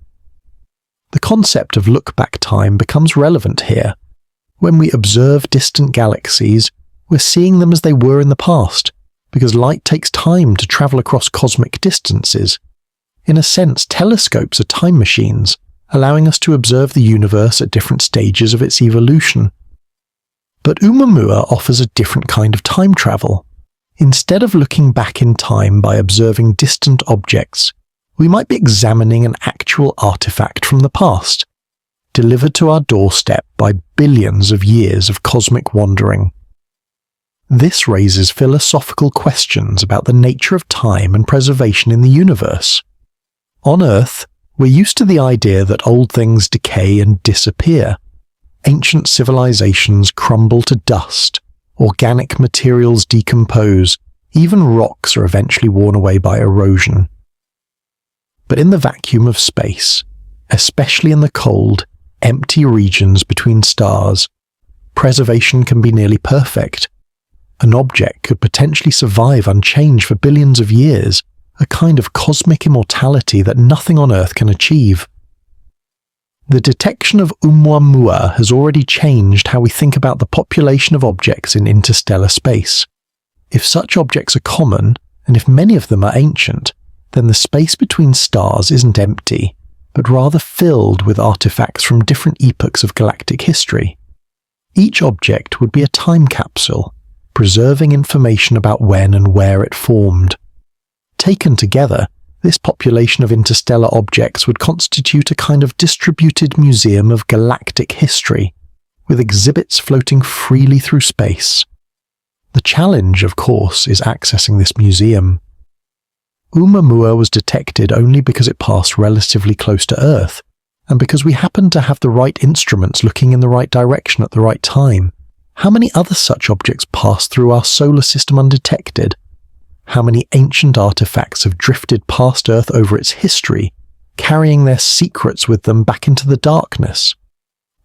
The concept of look-back time becomes relevant here. When we observe distant galaxies, we're seeing them as they were in the past, because light takes time to travel across cosmic distances. In a sense, telescopes are time machines, allowing us to observe the universe at different stages of its evolution. But Oumuamua offers a different kind of time travel. Instead of looking back in time by observing distant objects, we might be examining an actual artifact from the past, delivered to our doorstep by billions of years of cosmic wandering. This raises philosophical questions about the nature of time and preservation in the universe. On Earth, we're used to the idea that old things decay and disappear. Ancient civilizations crumble to dust, organic materials decompose, even rocks are eventually worn away by erosion. But in the vacuum of space, especially in the cold, empty regions between stars, preservation can be nearly perfect. An object could potentially survive unchanged for billions of years, a kind of cosmic immortality that nothing on Earth can achieve. The detection of Oumuamua has already changed how we think about the population of objects in interstellar space. If such objects are common, and if many of them are ancient, then the space between stars isn't empty, but rather filled with artifacts from different epochs of galactic history. Each object would be a time capsule, preserving information about when and where it formed. Taken together, this population of interstellar objects would constitute a kind of distributed museum of galactic history, with exhibits floating freely through space. The challenge, of course, is accessing this museum. Oumuamua was detected only because it passed relatively close to Earth, and because we happened to have the right instruments looking in the right direction at the right time. How many other such objects pass through our solar system undetected? How many ancient artifacts have drifted past Earth over its history, carrying their secrets with them back into the darkness?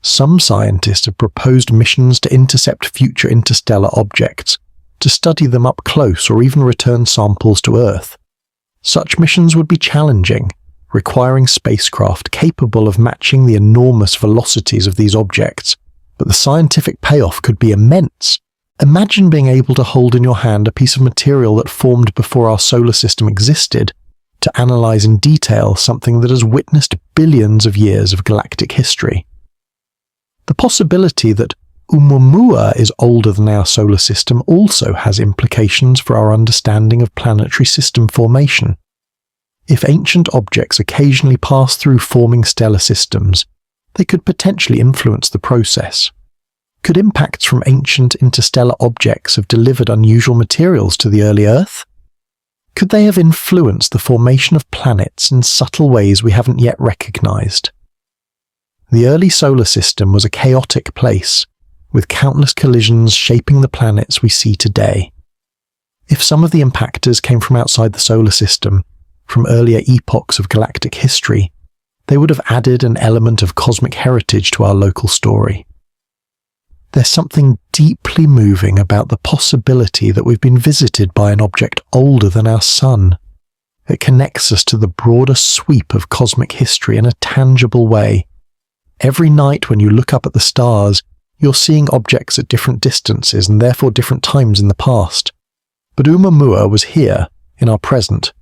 Some scientists have proposed missions to intercept future interstellar objects, to study them up close or even return samples to Earth. Such missions would be challenging, requiring spacecraft capable of matching the enormous velocities of these objects, but the scientific payoff could be immense. Imagine being able to hold in your hand a piece of material that formed before our solar system existed, to analyze in detail something that has witnessed billions of years of galactic history. The possibility that Oumuamua is older than our solar system also has implications for our understanding of planetary system formation. If ancient objects occasionally pass through forming stellar systems, they could potentially influence the process. Could impacts from ancient interstellar objects have delivered unusual materials to the early Earth? Could they have influenced the formation of planets in subtle ways we haven't yet recognized? The early solar system was a chaotic place, with countless collisions shaping the planets we see today. If some of the impactors came from outside the solar system, from earlier epochs of galactic history, they would have added an element of cosmic heritage to our local story. There's something deeply moving about the possibility that we've been visited by an object older than our Sun. It connects us to the broader sweep of cosmic history in a tangible way. Every night when you look up at the stars, you're seeing objects at different distances and therefore different times in the past. But Oumuamua was here, in our present,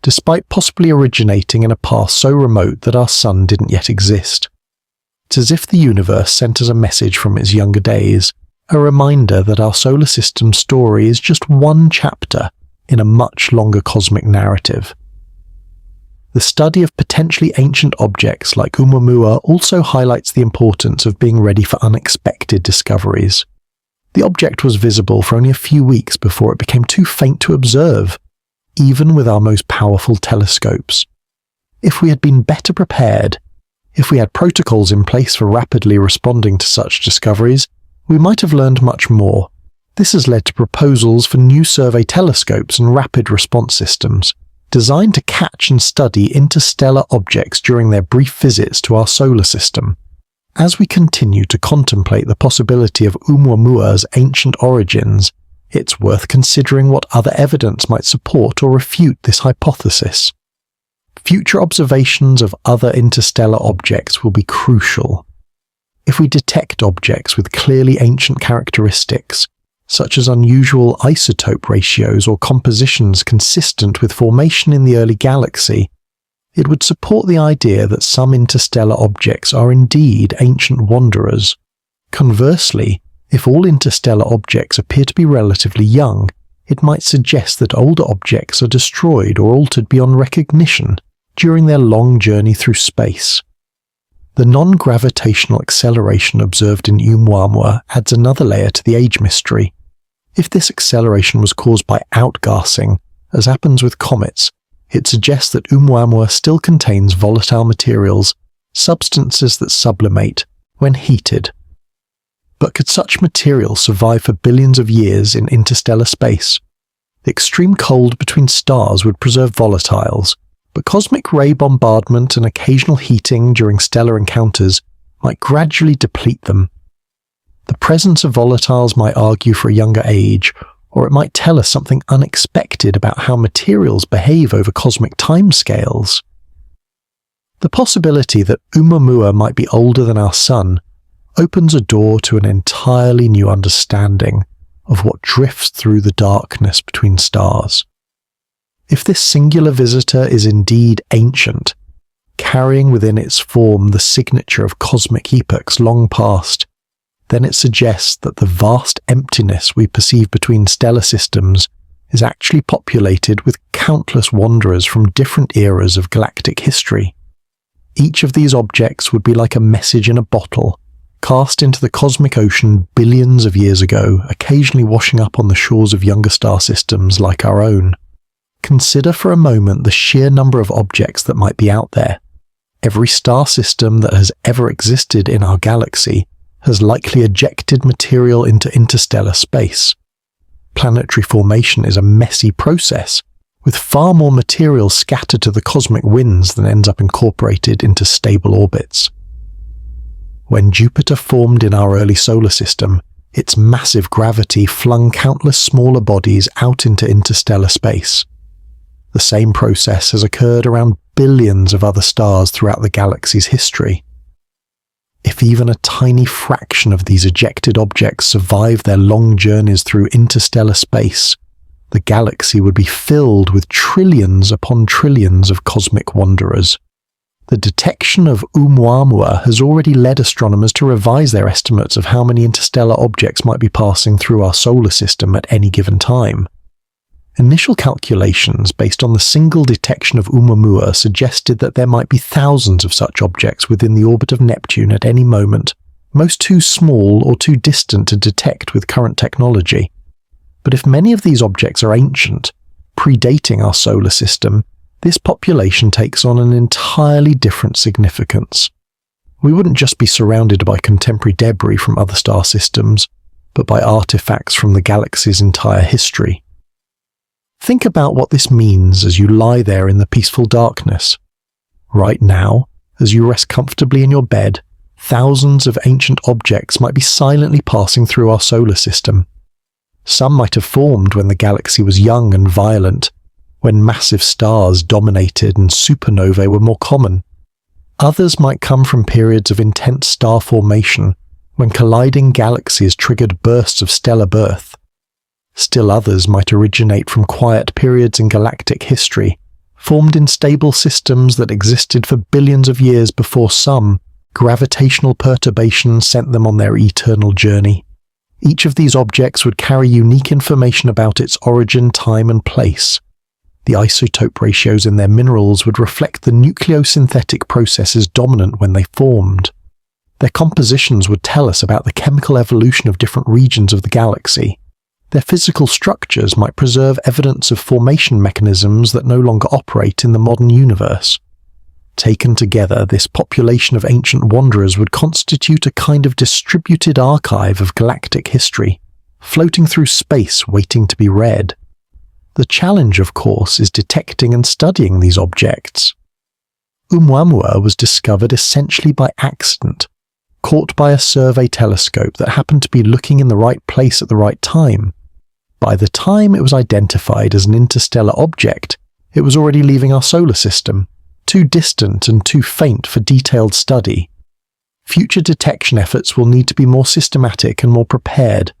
despite possibly originating in a past so remote that our Sun didn't yet exist. It's as if the universe sent us a message from its younger days, a reminder that our solar system's story is just one chapter in a much longer cosmic narrative. The study of potentially ancient objects like Oumuamua also highlights the importance of being ready for unexpected discoveries. The object was visible for only a few weeks before it became too faint to observe, even with our most powerful telescopes. If we had been better prepared, if we had protocols in place for rapidly responding to such discoveries, we might have learned much more. This has led to proposals for new survey telescopes and rapid response systems, designed to catch and study interstellar objects during their brief visits to our solar system. As we continue to contemplate the possibility of Oumuamua's ancient origins, it's worth considering what other evidence might support or refute this hypothesis. Future observations of other interstellar objects will be crucial. If we detect objects with clearly ancient characteristics, such as unusual isotope ratios or compositions consistent with formation in the early galaxy, it would support the idea that some interstellar objects are indeed ancient wanderers. Conversely, if all interstellar objects appear to be relatively young, it might suggest that older objects are destroyed or altered beyond recognition during their long journey through space. The non-gravitational acceleration observed in Oumuamua adds another layer to the age mystery. If this acceleration was caused by outgassing, as happens with comets, it suggests that Oumuamua still contains volatile materials, substances that sublimate when heated. But could such material survive for billions of years in interstellar space? The extreme cold between stars would preserve volatiles, but cosmic ray bombardment and occasional heating during stellar encounters might gradually deplete them. The presence of volatiles might argue for a younger age, or it might tell us something unexpected about how materials behave over cosmic timescales. The possibility that Oumuamua might be older than our Sun opens a door to an entirely new understanding of what drifts through the darkness between stars. If this singular visitor is indeed ancient, carrying within its form the signature of cosmic epochs long past, then it suggests that the vast emptiness we perceive between stellar systems is actually populated with countless wanderers from different eras of galactic history. Each of these objects would be like a message in a bottle, cast into the cosmic ocean billions of years ago, occasionally washing up on the shores of younger star systems like our own. Consider for a moment the sheer number of objects that might be out there. Every star system that has ever existed in our galaxy has likely ejected material into interstellar space. Planetary formation is a messy process, with far more material scattered to the cosmic winds than ends up incorporated into stable orbits. When Jupiter formed in our early solar system, its massive gravity flung countless smaller bodies out into interstellar space. The same process has occurred around billions of other stars throughout the galaxy's history. If even a tiny fraction of these ejected objects survive their long journeys through interstellar space, the galaxy would be filled with trillions upon trillions of cosmic wanderers. The detection of Oumuamua has already led astronomers to revise their estimates of how many interstellar objects might be passing through our solar system at any given time. Initial calculations based on the single detection of Oumuamua suggested that there might be thousands of such objects within the orbit of Neptune at any moment, most too small or too distant to detect with current technology. But if many of these objects are ancient, predating our solar system, this population takes on an entirely different significance. We wouldn't just be surrounded by contemporary debris from other star systems, but by artifacts from the galaxy's entire history. Think about what this means as you lie there in the peaceful darkness. Right now, as you rest comfortably in your bed, thousands of ancient objects might be silently passing through our solar system. Some might have formed when the galaxy was young and violent, when massive stars dominated and supernovae were more common. Others might come from periods of intense star formation, when colliding galaxies triggered bursts of stellar birth. Still others might originate from quiet periods in galactic history, formed in stable systems that existed for billions of years before some gravitational perturbations sent them on their eternal journey. Each of these objects would carry unique information about its origin, time, and place. The isotope ratios in their minerals would reflect the nucleosynthetic processes dominant when they formed. Their compositions would tell us about the chemical evolution of different regions of the galaxy. Their physical structures might preserve evidence of formation mechanisms that no longer operate in the modern universe. Taken together, this population of ancient wanderers would constitute a kind of distributed archive of galactic history, floating through space waiting to be read. The challenge, of course, is detecting and studying these objects. Oumuamua was discovered essentially by accident, caught by a survey telescope that happened to be looking in the right place at the right time. By the time it was identified as an interstellar object, it was already leaving our solar system, too distant and too faint for detailed study. Future detection efforts will need to be more systematic and more prepared.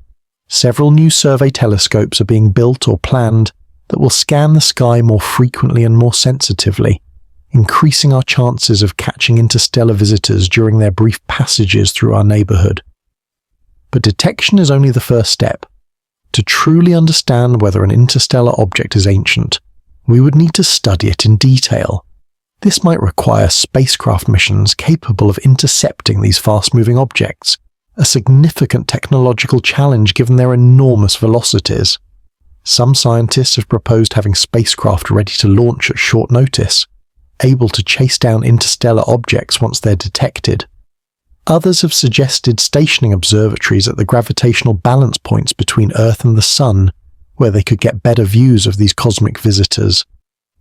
Several new survey telescopes are being built or planned that will scan the sky more frequently and more sensitively, increasing our chances of catching interstellar visitors during their brief passages through our neighborhood. But detection is only the first step. To truly understand whether an interstellar object is ancient, we would need to study it in detail. This might require spacecraft missions capable of intercepting these fast-moving objects, a significant technological challenge given their enormous velocities. Some scientists have proposed having spacecraft ready to launch at short notice, able to chase down interstellar objects once they're detected. Others have suggested stationing observatories at the gravitational balance points between Earth and the Sun, where they could get better views of these cosmic visitors.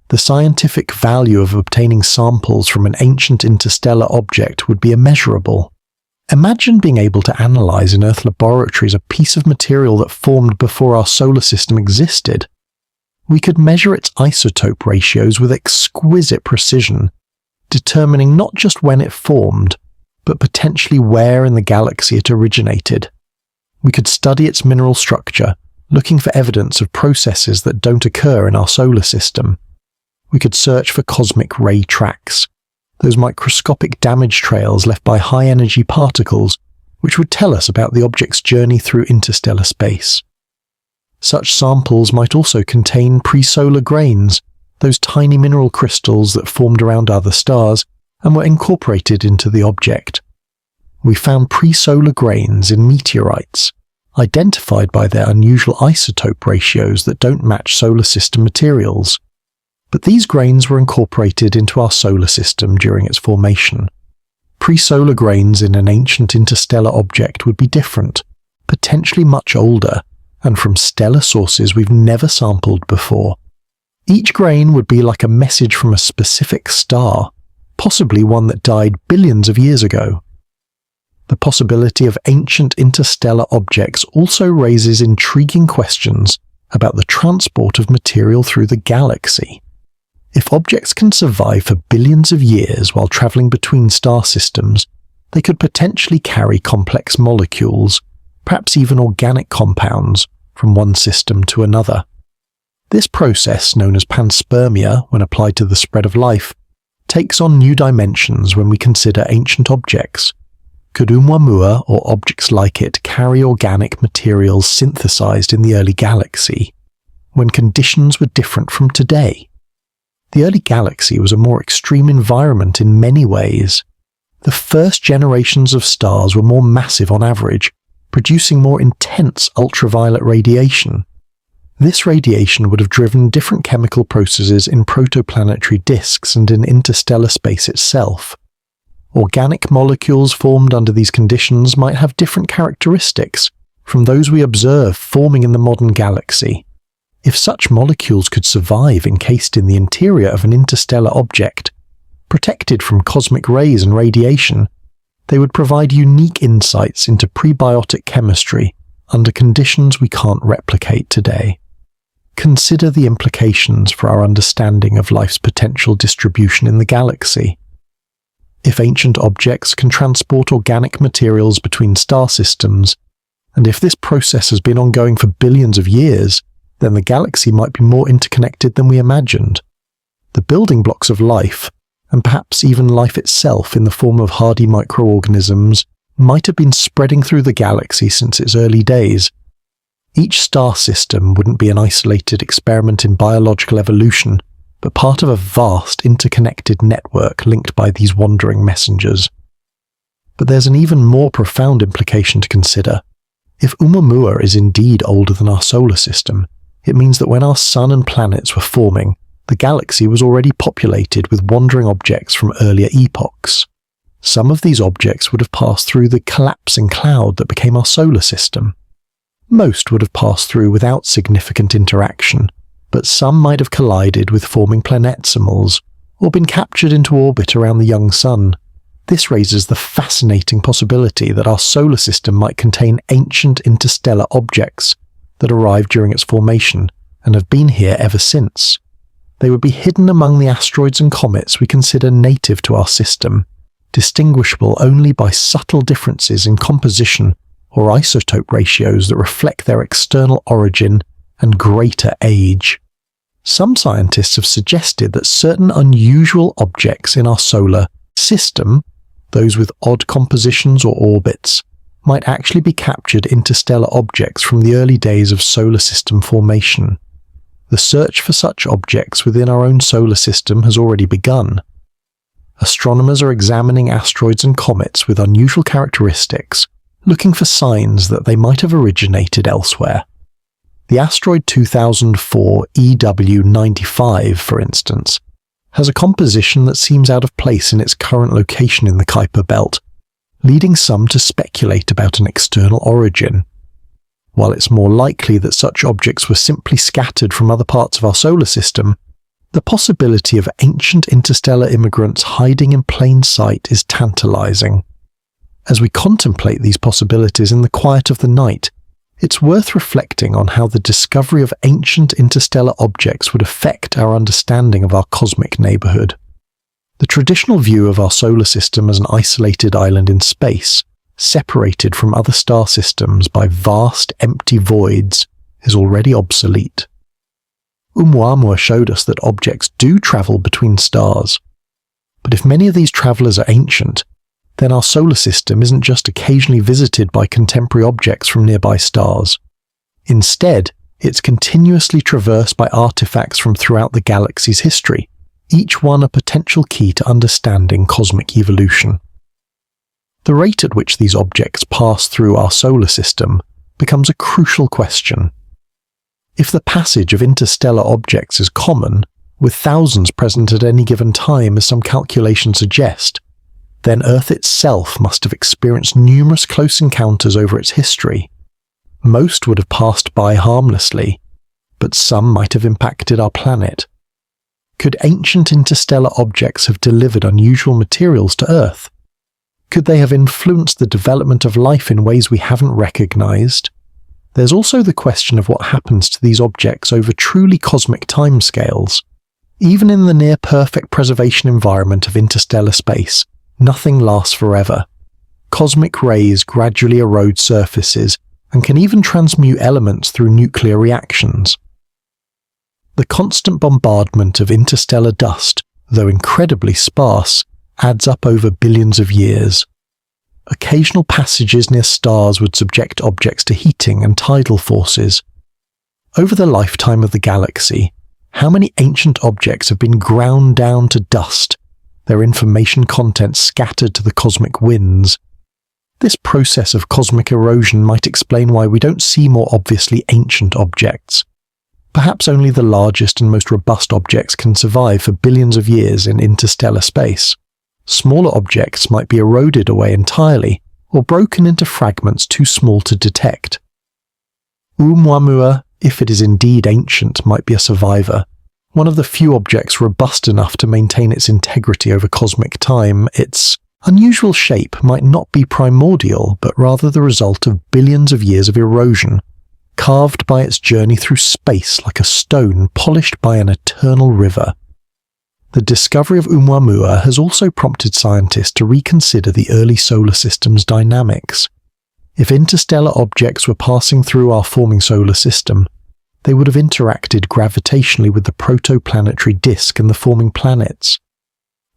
The scientific value of obtaining samples from an ancient interstellar object would be immeasurable. Imagine being able to analyze in Earth laboratories a piece of material that formed before our solar system existed. We could measure its isotope ratios with exquisite precision, determining not just when it formed, but potentially where in the galaxy it originated. We could study its mineral structure, looking for evidence of processes that don't occur in our solar system. We could search for cosmic ray tracks, those microscopic damage trails left by high-energy particles, which would tell us about the object's journey through interstellar space. Such samples might also contain pre-solar grains, those tiny mineral crystals that formed around other stars and were incorporated into the object. We found pre-solar grains in meteorites, identified by their unusual isotope ratios that don't match solar system materials. But these grains were incorporated into our solar system during its formation. Pre-solar grains in an ancient interstellar object would be different, potentially much older, and from stellar sources we've never sampled before. Each grain would be like a message from a specific star, possibly one that died billions of years ago. The possibility of ancient interstellar objects also raises intriguing questions about the transport of material through the galaxy. If objects can survive for billions of years while traveling between star systems, they could potentially carry complex molecules, perhaps even organic compounds, from one system to another. This process, known as panspermia when applied to the spread of life, takes on new dimensions when we consider ancient objects. Could Oumuamua or objects like it carry organic materials synthesized in the early galaxy, when conditions were different from today? The early galaxy was a more extreme environment in many ways. The first generations of stars were more massive on average, producing more intense ultraviolet radiation. This radiation would have driven different chemical processes in protoplanetary disks and in interstellar space itself. Organic molecules formed under these conditions might have different characteristics from those we observe forming in the modern galaxy. If such molecules could survive encased in the interior of an interstellar object, protected from cosmic rays and radiation, they would provide unique insights into prebiotic chemistry under conditions we can't replicate today. Consider the implications for our understanding of life's potential distribution in the galaxy. If ancient objects can transport organic materials between star systems, and if this process has been ongoing for billions of years, then the galaxy might be more interconnected than we imagined. The building blocks of life, and perhaps even life itself in the form of hardy microorganisms, might have been spreading through the galaxy since its early days. Each star system wouldn't be an isolated experiment in biological evolution, but part of a vast interconnected network linked by these wandering messengers. But there's an even more profound implication to consider. If Oumuamua is indeed older than our solar system, it means that when our sun and planets were forming, the galaxy was already populated with wandering objects from earlier epochs. Some of these objects would have passed through the collapsing cloud that became our solar system. Most would have passed through without significant interaction, but some might have collided with forming planetesimals, or been captured into orbit around the young sun. This raises the fascinating possibility that our solar system might contain ancient interstellar objects that arrived during its formation and have been here ever since. They would be hidden among the asteroids and comets we consider native to our system, distinguishable only by subtle differences in composition or isotope ratios that reflect their external origin and greater age. Some scientists have suggested that certain unusual objects in our solar system, those with odd compositions or orbits, might actually be captured interstellar objects from the early days of solar system formation. The search for such objects within our own solar system has already begun. Astronomers are examining asteroids and comets with unusual characteristics, looking for signs that they might have originated elsewhere. The asteroid 2004 EW95, for instance, has a composition that seems out of place in its current location in the Kuiper belt, leading some to speculate about an external origin. While it's more likely that such objects were simply scattered from other parts of our solar system, the possibility of ancient interstellar immigrants hiding in plain sight is tantalizing. As we contemplate these possibilities in the quiet of the night, it's worth reflecting on how the discovery of ancient interstellar objects would affect our understanding of our cosmic neighborhood. The traditional view of our solar system as an isolated island in space, separated from other star systems by vast empty voids, is already obsolete. Oumuamua showed us that objects do travel between stars. But if many of these travelers are ancient, then our solar system isn't just occasionally visited by contemporary objects from nearby stars. Instead, it's continuously traversed by artifacts from throughout the galaxy's history, each one a potential key to understanding cosmic evolution. The rate at which these objects pass through our solar system becomes a crucial question. If the passage of interstellar objects is common, with thousands present at any given time as some calculations suggest, then Earth itself must have experienced numerous close encounters over its history. Most would have passed by harmlessly, but some might have impacted our planet. Could ancient interstellar objects have delivered unusual materials to Earth? Could they have influenced the development of life in ways we haven't recognized? There's also the question of what happens to these objects over truly cosmic timescales. Even in the near-perfect preservation environment of interstellar space, nothing lasts forever. Cosmic rays gradually erode surfaces and can even transmute elements through nuclear reactions. The constant bombardment of interstellar dust, though incredibly sparse, adds up over billions of years. Occasional passages near stars would subject objects to heating and tidal forces. Over the lifetime of the galaxy, how many ancient objects have been ground down to dust, their information content scattered to the cosmic winds? This process of cosmic erosion might explain why we don't see more obviously ancient objects. Perhaps only the largest and most robust objects can survive for billions of years in interstellar space. Smaller objects might be eroded away entirely, or broken into fragments too small to detect. Oumuamua, if it is indeed ancient, might be a survivor. One of the few objects robust enough to maintain its integrity over cosmic time. Its unusual shape might not be primordial, but rather the result of billions of years of erosion, carved by its journey through space like a stone polished by an eternal river. The discovery of Oumuamua has also prompted scientists to reconsider the early solar system's dynamics. If interstellar objects were passing through our forming solar system, they would have interacted gravitationally with the protoplanetary disk and the forming planets.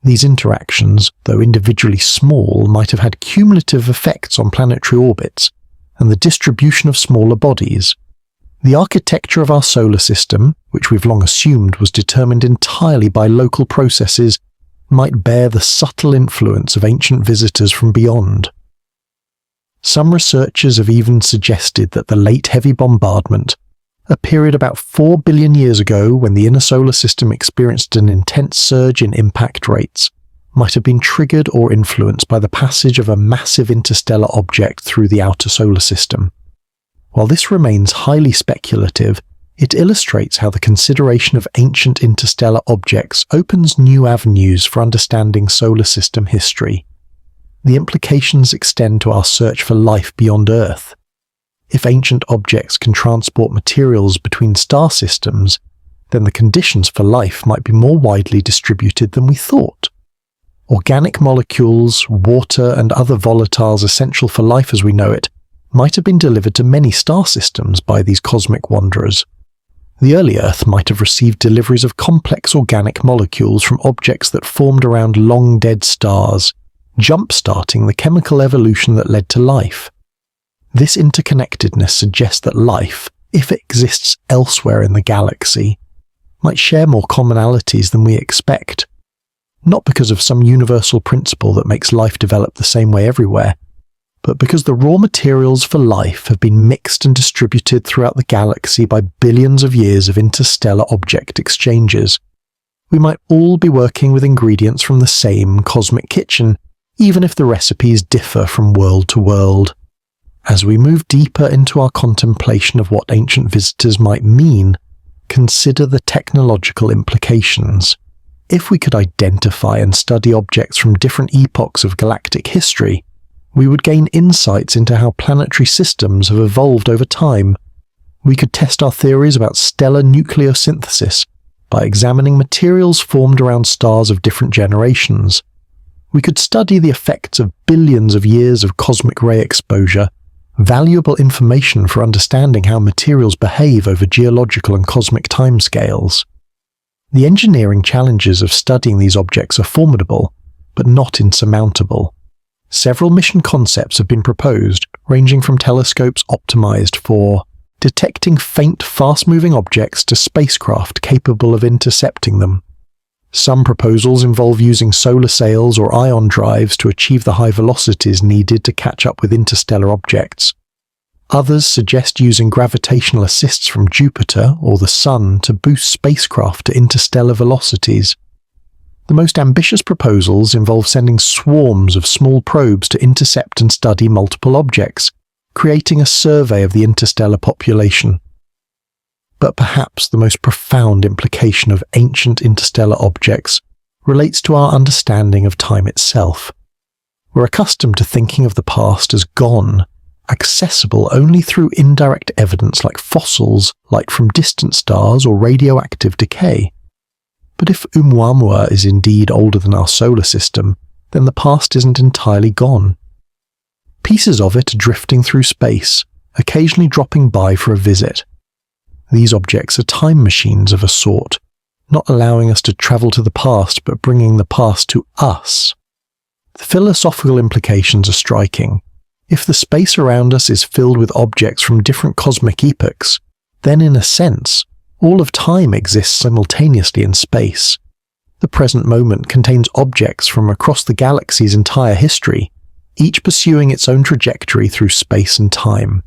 These interactions, though individually small, might have had cumulative effects on planetary orbits and the distribution of smaller bodies. The architecture of our solar system, which we've long assumed was determined entirely by local processes, might bear the subtle influence of ancient visitors from beyond. Some researchers have even suggested that the late heavy bombardment, a period about 4 billion years ago when the inner solar system experienced an intense surge in impact rates, might have been triggered or influenced by the passage of a massive interstellar object through the outer solar system. While this remains highly speculative, it illustrates how the consideration of ancient interstellar objects opens new avenues for understanding solar system history. The implications extend to our search for life beyond Earth. If ancient objects can transport materials between star systems, then the conditions for life might be more widely distributed than we thought. Organic molecules, water, and other volatiles essential for life as we know it might have been delivered to many star systems by these cosmic wanderers. The early Earth might have received deliveries of complex organic molecules from objects that formed around long-dead stars, jump-starting the chemical evolution that led to life. This interconnectedness suggests that life, if it exists elsewhere in the galaxy, might share more commonalities than we expect. Not because of some universal principle that makes life develop the same way everywhere, but because the raw materials for life have been mixed and distributed throughout the galaxy by billions of years of interstellar object exchanges. We might all be working with ingredients from the same cosmic kitchen, even if the recipes differ from world to world. As we move deeper into our contemplation of what ancient visitors might mean, consider the technological implications. If we could identify and study objects from different epochs of galactic history, we would gain insights into how planetary systems have evolved over time. We could test our theories about stellar nucleosynthesis by examining materials formed around stars of different generations. We could study the effects of billions of years of cosmic ray exposure, valuable information for understanding how materials behave over geological and cosmic timescales. The engineering challenges of studying these objects are formidable, but not insurmountable. Several mission concepts have been proposed, ranging from telescopes optimized for detecting faint, fast-moving objects to spacecraft capable of intercepting them. Some proposals involve using solar sails or ion drives to achieve the high velocities needed to catch up with interstellar objects. Others suggest using gravitational assists from Jupiter or the Sun to boost spacecraft to interstellar velocities. The most ambitious proposals involve sending swarms of small probes to intercept and study multiple objects, creating a survey of the interstellar population. But perhaps the most profound implication of ancient interstellar objects relates to our understanding of time itself. We're accustomed to thinking of the past as gone, accessible only through indirect evidence like fossils, light from distant stars, or radioactive decay. But if Oumuamua is indeed older than our solar system, then the past isn't entirely gone. Pieces of it are drifting through space, occasionally dropping by for a visit. These objects are time machines of a sort, not allowing us to travel to the past but bringing the past to us. The philosophical implications are striking. If the space around us is filled with objects from different cosmic epochs, then in a sense, all of time exists simultaneously in space. The present moment contains objects from across the galaxy's entire history, each pursuing its own trajectory through space and time.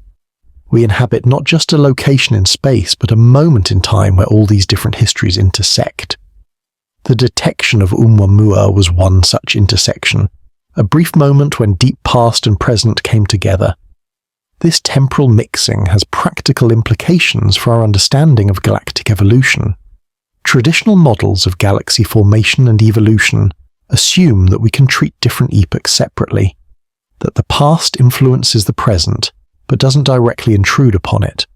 We inhabit not just a location in space, but a moment in time where all these different histories intersect. The detection of Oumuamua was one such intersection, a brief moment when deep past and present came together. This temporal mixing has practical implications for our understanding of galactic evolution. Traditional models of galaxy formation and evolution assume that we can treat different epochs separately, that the past influences the present, but doesn't directly intrude upon it.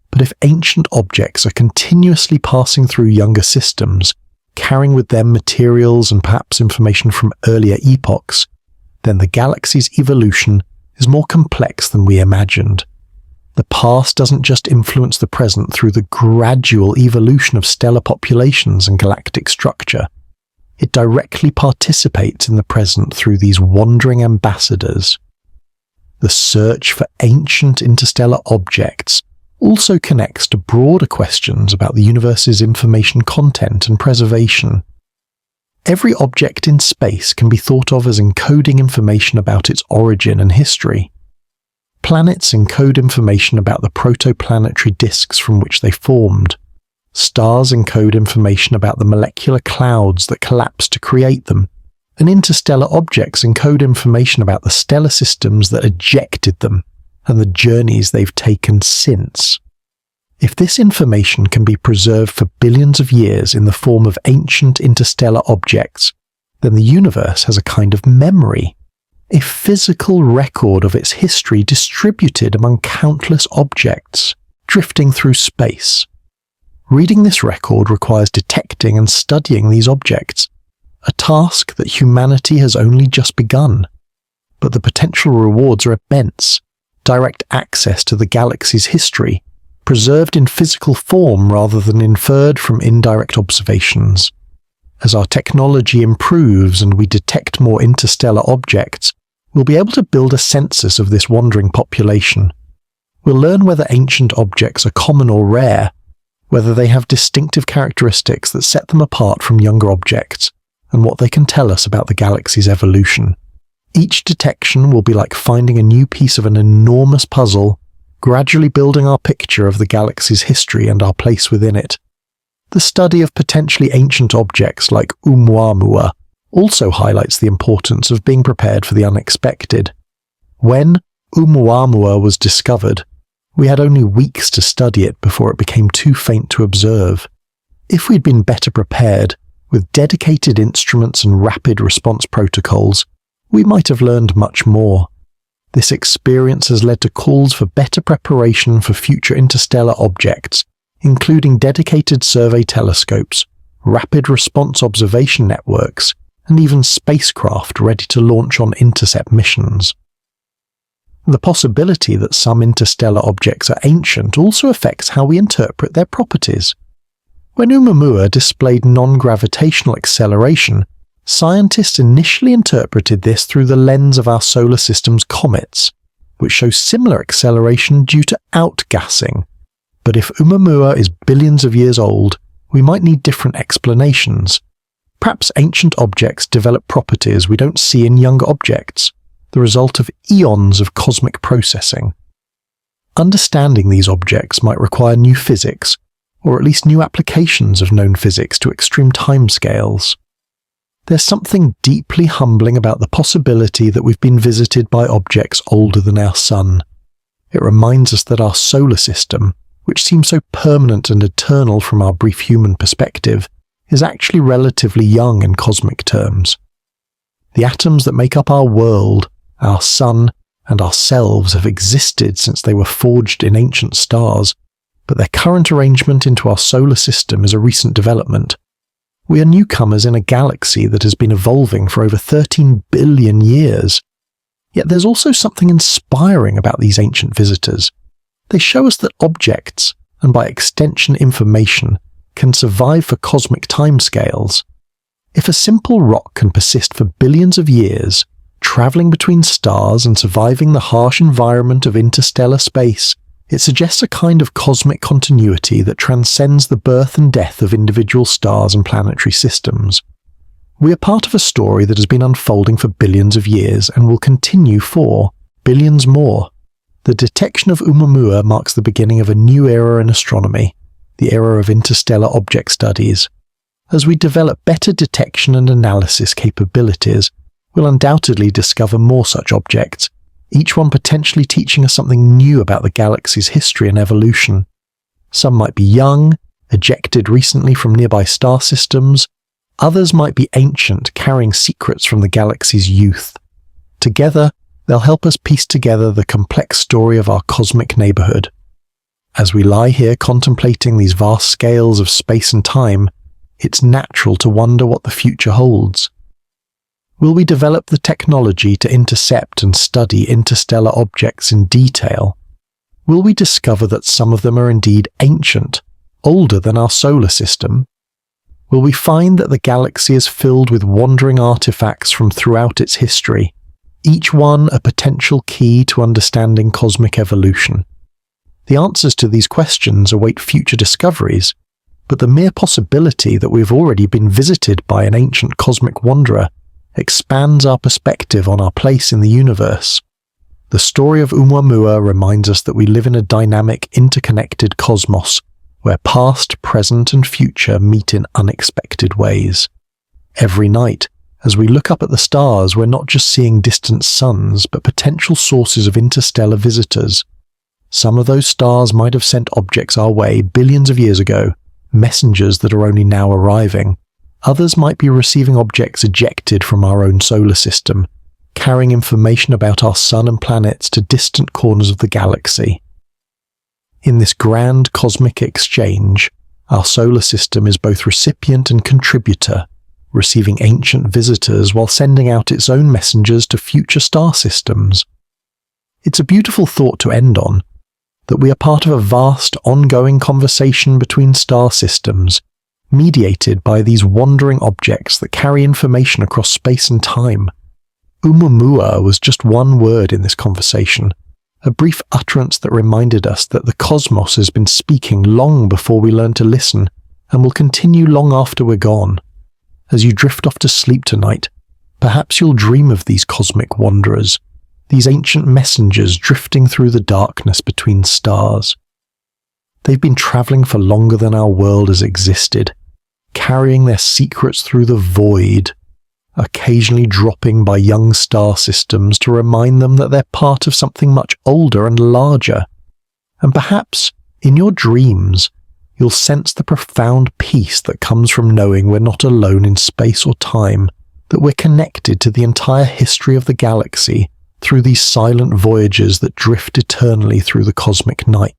But if ancient objects are continuously passing through younger systems, carrying with them materials and perhaps information from earlier epochs, then the galaxy's evolution is more complex than we imagined. The past doesn't just influence the present through the gradual evolution of stellar populations and galactic structure. It directly participates in the present through these wandering ambassadors. The search for ancient interstellar objects also connects to broader questions about the universe's information content and preservation. Every object in space can be thought of as encoding information about its origin and history. Planets encode information about the protoplanetary disks from which they formed. Stars encode information about the molecular clouds that collapsed to create them. And interstellar objects encode information about the stellar systems that ejected them and the journeys they've taken since. If this information can be preserved for billions of years in the form of ancient interstellar objects, then the universe has a kind of memory, a physical record of its history distributed among countless objects, drifting through space. Reading this record requires detecting and studying these objects, a task that humanity has only just begun. But the potential rewards are immense: direct access to the galaxy's history, preserved in physical form rather than inferred from indirect observations. As our technology improves and we detect more interstellar objects, we'll be able to build a census of this wandering population. We'll learn whether ancient objects are common or rare, whether they have distinctive characteristics that set them apart from younger objects, and what they can tell us about the galaxy's evolution. Each detection will be like finding a new piece of an enormous puzzle, gradually building our picture of the galaxy's history and our place within it. The study of potentially ancient objects like Oumuamua also highlights the importance of being prepared for the unexpected. When Oumuamua was discovered, we had only weeks to study it before it became too faint to observe. If we'd been better prepared, with dedicated instruments and rapid response protocols, we might have learned much more. This experience has led to calls for better preparation for future interstellar objects, including dedicated survey telescopes, rapid response observation networks, and even spacecraft ready to launch on intercept missions. The possibility that some interstellar objects are ancient also affects how we interpret their properties. When Oumuamua displayed non-gravitational acceleration, scientists initially interpreted this through the lens of our solar system's comets, which show similar acceleration due to outgassing. But if Oumuamua is billions of years old, we might need different explanations. Perhaps ancient objects develop properties we don't see in younger objects, the result of eons of cosmic processing. Understanding these objects might require new physics, or at least new applications of known physics to extreme timescales. There's something deeply humbling about the possibility that we've been visited by objects older than our Sun. It reminds us that our solar system, which seems so permanent and eternal from our brief human perspective, is actually relatively young in cosmic terms. The atoms that make up our world, our Sun, and ourselves have existed since they were forged in ancient stars, but their current arrangement into our solar system is a recent development. We are newcomers in a galaxy that has been evolving for over 13 billion years. Yet there's also something inspiring about these ancient visitors. They show us that objects, and by extension information, can survive for cosmic timescales. If a simple rock can persist for billions of years, traveling between stars and surviving the harsh environment of interstellar space, it suggests a kind of cosmic continuity that transcends the birth and death of individual stars and planetary systems. We are part of a story that has been unfolding for billions of years and will continue for billions more. The detection of Oumuamua marks the beginning of a new era in astronomy, the era of interstellar object studies. As we develop better detection and analysis capabilities, we'll undoubtedly discover more such objects, each one potentially teaching us something new about the galaxy's history and evolution. Some might be young, ejected recently from nearby star systems. Others might be ancient, carrying secrets from the galaxy's youth. Together, they'll help us piece together the complex story of our cosmic neighborhood. As we lie here contemplating these vast scales of space and time, it's natural to wonder what the future holds. Will we develop the technology to intercept and study interstellar objects in detail? Will we discover that some of them are indeed ancient, older than our solar system? Will we find that the galaxy is filled with wandering artifacts from throughout its history, each one a potential key to understanding cosmic evolution? The answers to these questions await future discoveries, but the mere possibility that we've already been visited by an ancient cosmic wanderer expands our perspective on our place in the universe. The story of Oumuamua reminds us that we live in a dynamic, interconnected cosmos, where past, present, and future meet in unexpected ways. Every night, as we look up at the stars, we're not just seeing distant suns, but potential sources of interstellar visitors. Some of those stars might have sent objects our way billions of years ago, messengers that are only now arriving. Others might be receiving objects ejected from our own solar system, carrying information about our sun and planets to distant corners of the galaxy. In this grand cosmic exchange, our solar system is both recipient and contributor, receiving ancient visitors while sending out its own messengers to future star systems. It's a beautiful thought to end on. that we are part of a vast, ongoing conversation between star systems, mediated by these wandering objects that carry information across space and time. Oumuamua was just one word in this conversation, a brief utterance that reminded us that the cosmos has been speaking long before we learn to listen, and will continue long after we're gone. As you drift off to sleep tonight, perhaps you'll dream of these cosmic wanderers, these ancient messengers drifting through the darkness between stars. They've been travelling for longer than our world has existed, carrying their secrets through the void, occasionally dropping by young star systems to remind them that they're part of something much older and larger. And perhaps, in your dreams, you'll sense the profound peace that comes from knowing we're not alone in space or time, that we're connected to the entire history of the galaxy through these silent voyages that drift eternally through the cosmic night.